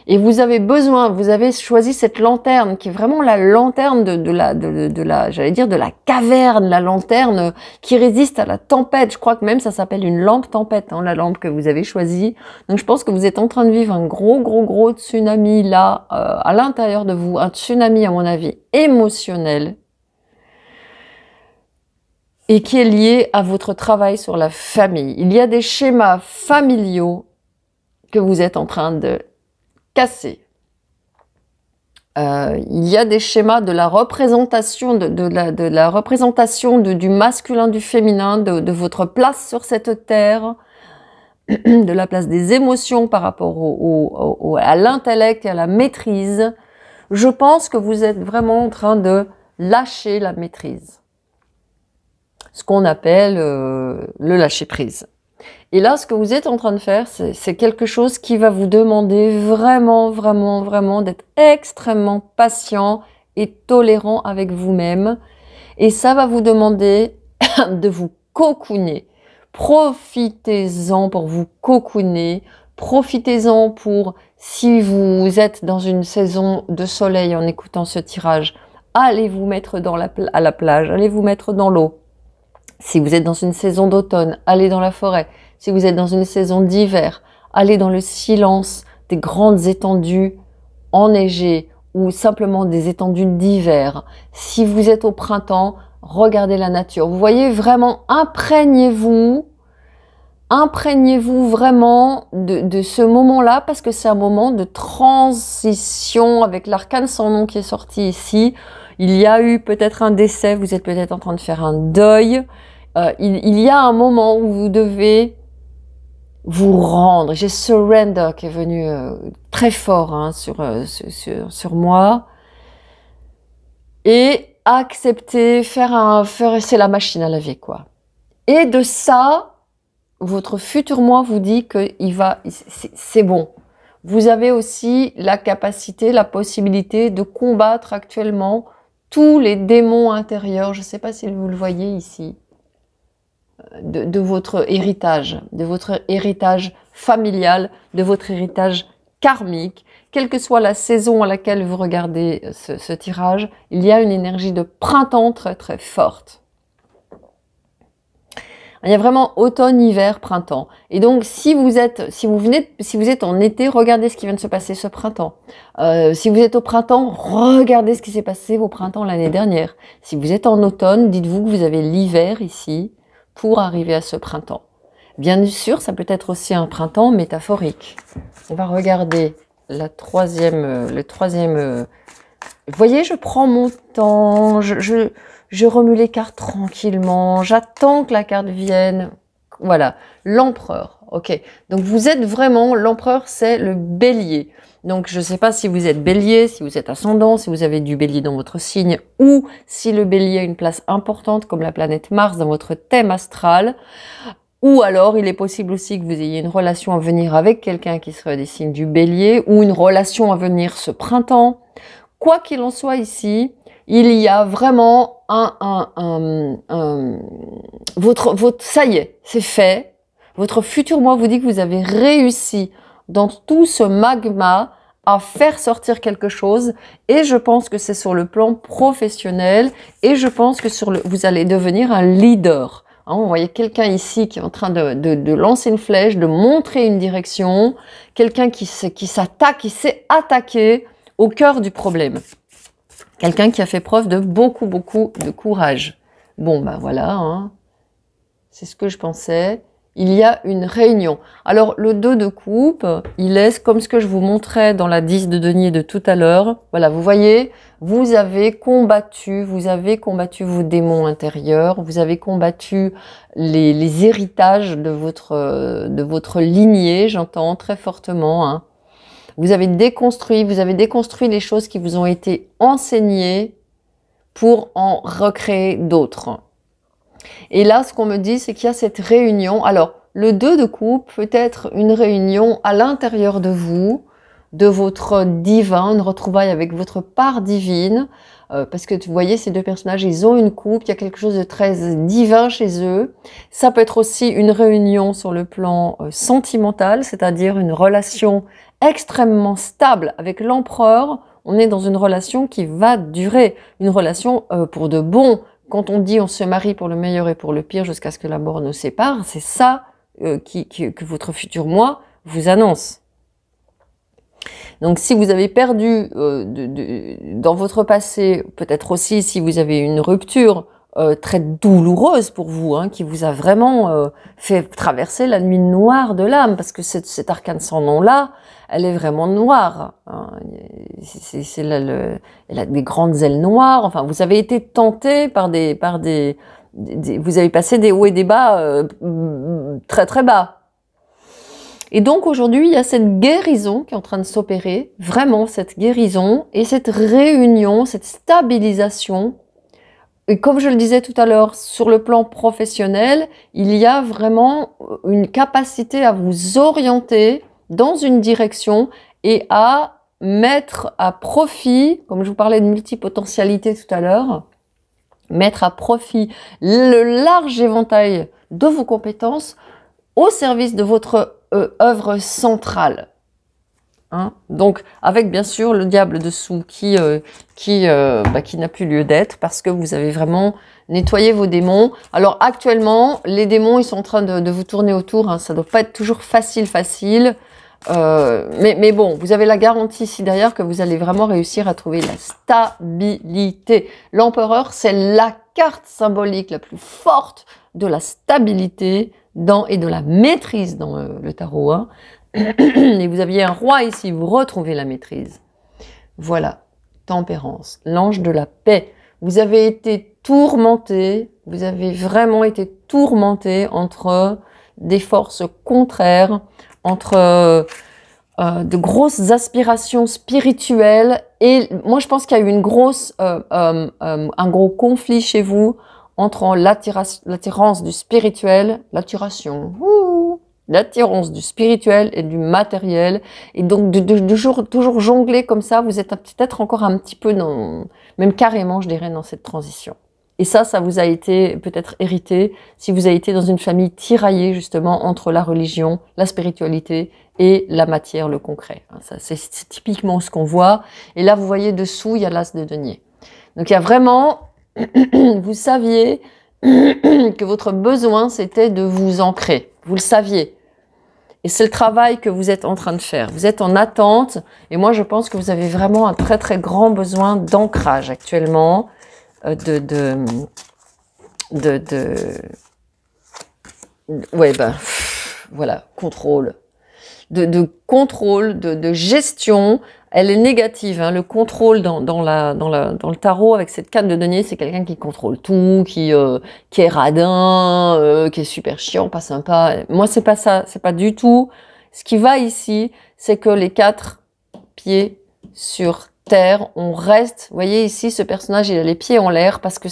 Et vous avez besoin, vous avez choisi cette lanterne qui est vraiment la lanterne j'allais dire de la caverne, la lanterne qui résiste à la tempête. Je crois que même ça s'appelle une lampe tempête, hein, la lampe que vous avez choisie. Donc je pense que vous êtes en train de vivre un gros tsunami là, à l'intérieur de vous, un tsunami à mon avis émotionnel, et qui est lié à votre travail sur la famille. Il y a des schémas familiaux que vous êtes en train de casser. Il y a des schémas de la représentation, de la représentation du masculin, du féminin, de votre place sur cette terre, de la place des émotions par rapport à l'intellect et à la maîtrise. Je pense que vous êtes vraiment en train de lâcher la maîtrise. Ce qu'on appelle le lâcher-prise. Et là, ce que vous êtes en train de faire, c'est quelque chose qui va vous demander vraiment d'être extrêmement patient et tolérant avec vous-même. Et ça va vous demander de vous cocooner Profitez-en pour vous cocooner, profitez-en pour, si vous êtes dans une saison de soleil en écoutant ce tirage, allez vous mettre à la plage, allez vous mettre dans l'eau. Si vous êtes dans une saison d'automne, allez dans la forêt. Si vous êtes dans une saison d'hiver, allez dans le silence des grandes étendues enneigées ou simplement des étendues d'hiver. Si vous êtes au printemps, regardez la nature. Vous voyez, vraiment, imprégnez-vous vraiment de ce moment-là, parce que c'est un moment de transition avec l'arcane sans nom qui est sorti ici. Il y a eu peut-être un décès, vous êtes peut-être en train de faire un deuil. Il y a un moment où vous devez vous rendre. J'ai surrender qui est venu très fort hein, sur moi. Et accepter, c'est la machine à laver, quoi. Et de ça, votre futur moi vous dit que c'est bon. Vous avez aussi la capacité, la possibilité de combattre actuellement tous les démons intérieurs. Je ne sais pas si vous le voyez ici. De votre héritage familial, de votre héritage karmique, quelle que soit la saison à laquelle vous regardez ce tirage, il y a une énergie de printemps très très forte. Il y a vraiment automne, hiver, printemps. Et donc, si vous êtes en été, regardez ce qui vient de se passer ce printemps. Si vous êtes au printemps, regardez ce qui s'est passé au printemps l'année dernière. Si vous êtes en automne, dites-vous que vous avez l'hiver ici pour arriver à ce printemps. Bien sûr, ça peut être aussi un printemps métaphorique. On va regarder le troisième. Vous voyez, je prends mon temps, je remue les cartes tranquillement, j'attends que la carte vienne. Voilà, l'empereur. Ok, donc vous êtes vraiment, l'empereur c'est le bélier. Donc je ne sais pas si vous êtes bélier, si vous êtes ascendant, si vous avez du bélier dans votre signe, ou si le bélier a une place importante comme la planète Mars dans votre thème astral. Ou alors, il est possible aussi que vous ayez une relation à venir avec quelqu'un qui serait des signes du bélier, ou une relation à venir ce printemps. Quoi qu'il en soit ici, il y a vraiment ça y est, c'est fait. Votre futur moi vous dit que vous avez réussi dans tout ce magma à faire sortir quelque chose, et je pense que c'est sur le plan professionnel, et je pense que vous allez devenir un leader. Hein, vous voyez quelqu'un ici qui est en train de lancer une flèche, de montrer une direction, quelqu'un qui s'attaque, qui s'est attaqué au cœur du problème. Quelqu'un qui a fait preuve de beaucoup de courage. Bon, ben voilà, hein. C'est ce que je pensais. Il y a une réunion. Alors, le 2 de coupe, il laisse comme ce que je vous montrais dans la 10 de denier de tout à l'heure. Voilà, vous voyez, vous avez combattu vos démons intérieurs, vous avez combattu les héritages de votre lignée, j'entends très fortement, hein. Vous avez déconstruit les choses qui vous ont été enseignées pour en recréer d'autres. Et là, ce qu'on me dit, c'est qu'il y a cette réunion. Alors, le 2 de coupe peut être une réunion à l'intérieur de vous, de votre divin, une retrouvaille avec votre part divine. Parce que vous voyez, ces deux personnages, ils ont une coupe, il y a quelque chose de très divin chez eux. Ça peut être aussi une réunion sur le plan sentimental, c'est-à-dire une relation extrêmement stable avec l'empereur. On est dans une relation qui va durer, une relation pour de bon. Quand on dit on se marie pour le meilleur et pour le pire jusqu'à ce que la mort nous sépare, c'est ça que votre futur moi vous annonce. Donc si vous avez perdu dans votre passé, peut-être aussi si vous avez une rupture très douloureuse pour vous, hein, qui vous a vraiment fait traverser la nuit noire de l'âme, parce que cette arcane sans nom-là, elle est vraiment noire. Hein. Elle a des grandes ailes noires. Enfin, vous avez été tenté vous avez passé des hauts et des bas très très bas. Et donc aujourd'hui, il y a cette guérison qui est en train de s'opérer, vraiment cette guérison et cette réunion, cette stabilisation. Et comme je le disais tout à l'heure, sur le plan professionnel, il y a vraiment une capacité à vous orienter dans une direction et à mettre à profit, comme je vous parlais de multipotentialité tout à l'heure, mettre à profit le large éventail de vos compétences au service de votre œuvre centrale. Hein? Donc, avec bien sûr le diable dessous qui n'a plus lieu d'être parce que vous avez vraiment nettoyé vos démons. Alors actuellement, les démons, ils sont en train de vous tourner autour. Hein. Ça ne doit pas être toujours facile. Mais bon, vous avez la garantie ici derrière que vous allez vraiment réussir à trouver la stabilité. L'empereur, c'est la carte symbolique la plus forte de la stabilité et de la maîtrise dans le tarot. Hein. Et vous aviez un roi ici, vous retrouvez la maîtrise. Voilà, tempérance, l'ange de la paix. Vous avez été tourmenté, vous avez vraiment été tourmenté entre des forces contraires, entre de grosses aspirations spirituelles. Et moi, je pense qu'il y a eu un gros conflit chez vous entre l'attirance du spirituel, l'attirance du spirituel et du matériel, et donc toujours jongler comme ça, vous êtes peut-être encore un petit peu même carrément, je dirais, dans cette transition. Et ça vous a été peut-être hérité si vous avez été dans une famille tiraillée justement entre la religion, la spiritualité et la matière, le concret. Ça, c'est typiquement ce qu'on voit. Et là, vous voyez dessous, il y a l'as de denier. Donc il y a vraiment, vous saviez que votre besoin, c'était de vous ancrer. Vous le saviez. Et c'est le travail que vous êtes en train de faire. Vous êtes en attente. Et moi, je pense que vous avez vraiment un très, très grand besoin d'ancrage actuellement. Voilà, contrôle. De contrôle, de gestion. Elle est négative, hein. Le contrôle dans le tarot avec cette carte de denier, c'est quelqu'un qui contrôle tout, qui est radin, qui est super chiant, pas sympa. Moi, c'est pas ça, c'est pas du tout. Ce qui va ici, c'est que les 4 pieds sur terre, on reste. Vous voyez ici, ce personnage, il a les pieds en l'air parce que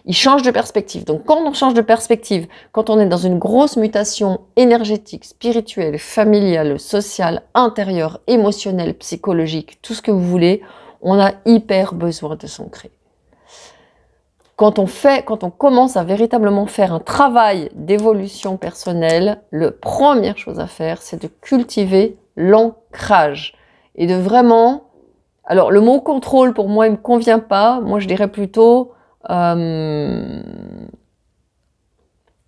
il change de perspective. Donc, quand on change de perspective, quand on est dans une grosse mutation énergétique, spirituelle, familiale, sociale, intérieure, émotionnelle, psychologique, tout ce que vous voulez, on a hyper besoin de s'ancrer. Quand on commence à véritablement faire un travail d'évolution personnelle, la première chose à faire, c'est de cultiver l'ancrage et de vraiment. Alors, le mot contrôle, pour moi, il ne me convient pas. Moi, je dirais plutôt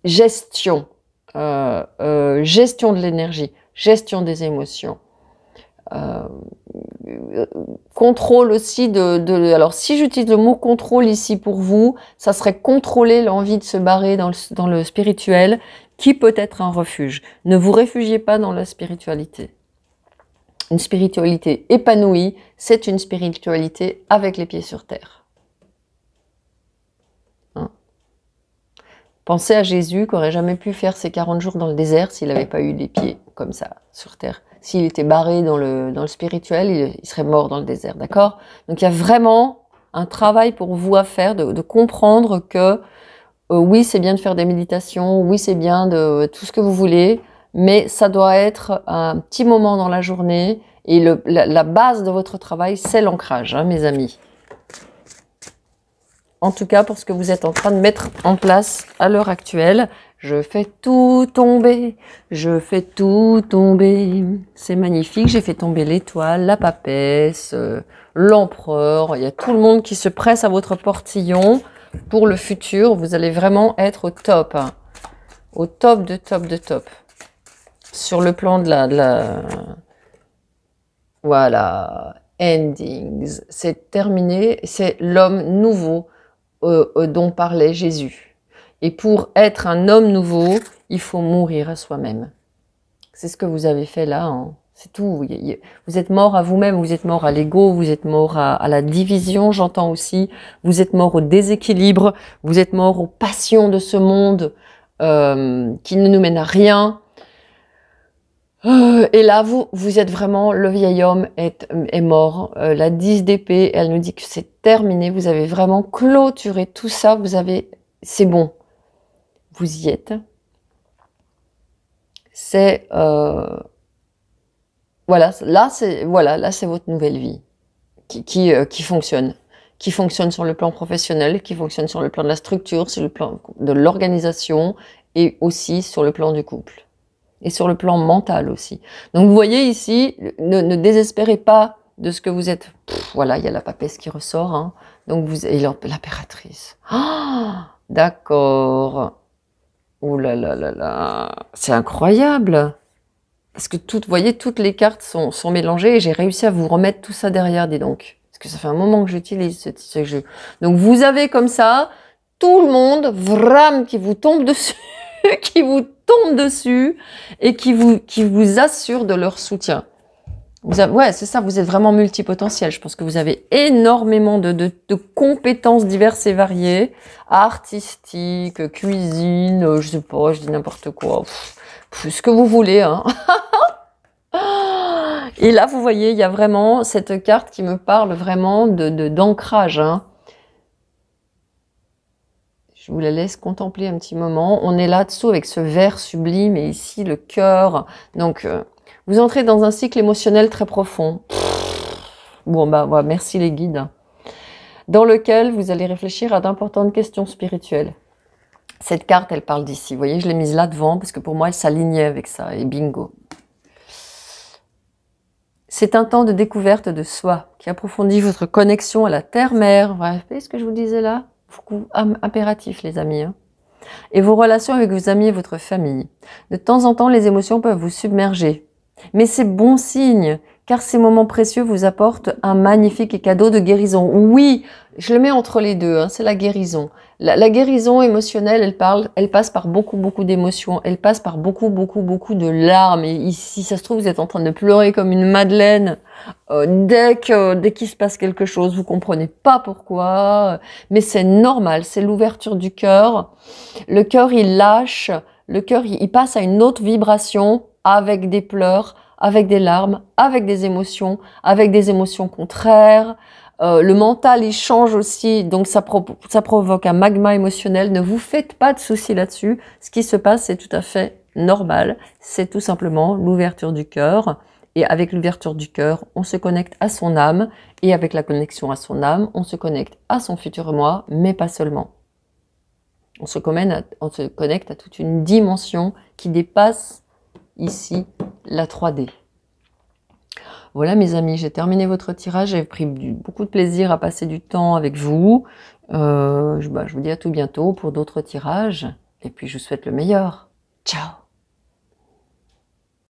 gestion. Gestion de l'énergie, gestion des émotions. Contrôle aussi alors, si j'utilise le mot contrôle ici pour vous, ça serait contrôler l'envie de se barrer dans le spirituel, qui peut être un refuge. Ne vous réfugiez pas dans la spiritualité. Une spiritualité épanouie, c'est une spiritualité avec les pieds sur terre. Hein? Pensez à Jésus qui n'aurait jamais pu faire ses 40 jours dans le désert s'il n'avait pas eu les pieds comme ça sur terre. S'il était barré dans le spirituel, il serait mort dans le désert, d'accord? Donc il y a vraiment un travail pour vous à faire, de comprendre que oui, c'est bien de faire des méditations, oui, c'est bien de tout ce que vous voulez, mais ça doit être un petit moment dans la journée et la base de votre travail, c'est l'ancrage, hein, mes amis. En tout cas, pour ce que vous êtes en train de mettre en place à l'heure actuelle, je fais tout tomber, je fais tout tomber. C'est magnifique, j'ai fait tomber l'étoile, la papesse, l'empereur. Il y a tout le monde qui se presse à votre portillon pour le futur. Vous allez vraiment être au top, hein. Au top de top de top. Sur le plan de la... Voilà, endings, c'est terminé, c'est l'homme nouveau dont parlait Jésus. Et pour être un homme nouveau, il faut mourir à soi-même. C'est ce que vous avez fait là, hein. C'est tout. Vous êtes mort à vous-même, vous êtes mort à l'ego, vous êtes mort à la division, j'entends aussi. Vous êtes mort au déséquilibre, vous êtes mort aux passions de ce monde qui ne nous mène à rien. Et là, vous êtes vraiment, le vieil homme est mort. La 10 d'épée, elle nous dit que c'est terminé. Vous avez vraiment clôturé tout ça. C'est bon. Vous y êtes. C'est, voilà, là c'est votre nouvelle vie qui fonctionne, qui fonctionne sur le plan professionnel, qui fonctionne sur le plan de la structure, sur le plan de l'organisation et aussi sur le plan du couple. Et sur le plan mental aussi. Donc vous voyez ici, ne désespérez pas de ce que vous êtes. Voilà, il y a la papesse qui ressort. Hein. Donc vous et l'impératrice. Ah, d'accord. Oh là là là là. C'est incroyable. Parce que vous voyez, toutes les cartes sont mélangées et j'ai réussi à vous remettre tout ça derrière, dis donc. Parce que ça fait un moment que j'utilise ce jeu. Donc vous avez comme ça tout le monde, vraiment, qui vous tombe dessus, qui vous tombe dessus et qui vous assure de leur soutien. Ouais, c'est ça, vous êtes vraiment multipotentiel. Je pense que vous avez énormément de compétences diverses et variées, artistiques, cuisine, je sais pas, je dis n'importe quoi, ce que vous voulez. Hein. Et là, vous voyez, il y a vraiment cette carte qui me parle vraiment d'ancrage. Hein. Je vous la laisse contempler un petit moment. On est là-dessous avec ce vert sublime et ici le cœur. Donc, vous entrez dans un cycle émotionnel très profond. Bon, bah, ouais, merci les guides. Dans lequel vous allez réfléchir à d'importantes questions spirituelles. Cette carte, elle parle d'ici. Vous voyez, je l'ai mise là devant parce que pour moi, elle s'alignait avec ça. Et bingo. C'est un temps de découverte de soi qui approfondit votre connexion à la terre-mère. Vous voyez ce que je vous disais là? Impératif, les amis. Hein. Et vos relations avec vos amis et votre famille. De temps en temps, les émotions peuvent vous submerger. Mais c'est bon signe, car ces moments précieux vous apportent un magnifique cadeau de guérison. Oui, je le mets entre les deux, hein, c'est la guérison. La guérison émotionnelle, elle passe par beaucoup d'émotions, elle passe par beaucoup de larmes. Et ici, ça se trouve, vous êtes en train de pleurer comme une madeleine. Dès qu'il se passe quelque chose, vous comprenez pas pourquoi, mais c'est normal, c'est l'ouverture du cœur. Le cœur, il lâche, le cœur, il passe à une autre vibration avec des pleurs, avec des larmes, avec des émotions contraires. Le mental, il change aussi, donc ça provoque un magma émotionnel. Ne vous faites pas de soucis là-dessus. Ce qui se passe, c'est tout à fait normal. C'est tout simplement l'ouverture du cœur. Et avec l'ouverture du cœur, on se connecte à son âme. Et avec la connexion à son âme, on se connecte à son futur moi, mais pas seulement. On se connecte à toute une dimension qui dépasse ici la 3D. Voilà mes amis, j'ai terminé votre tirage, j'ai pris beaucoup de plaisir à passer du temps avec vous. Je vous dis à tout bientôt pour d'autres tirages et puis je vous souhaite le meilleur. Ciao!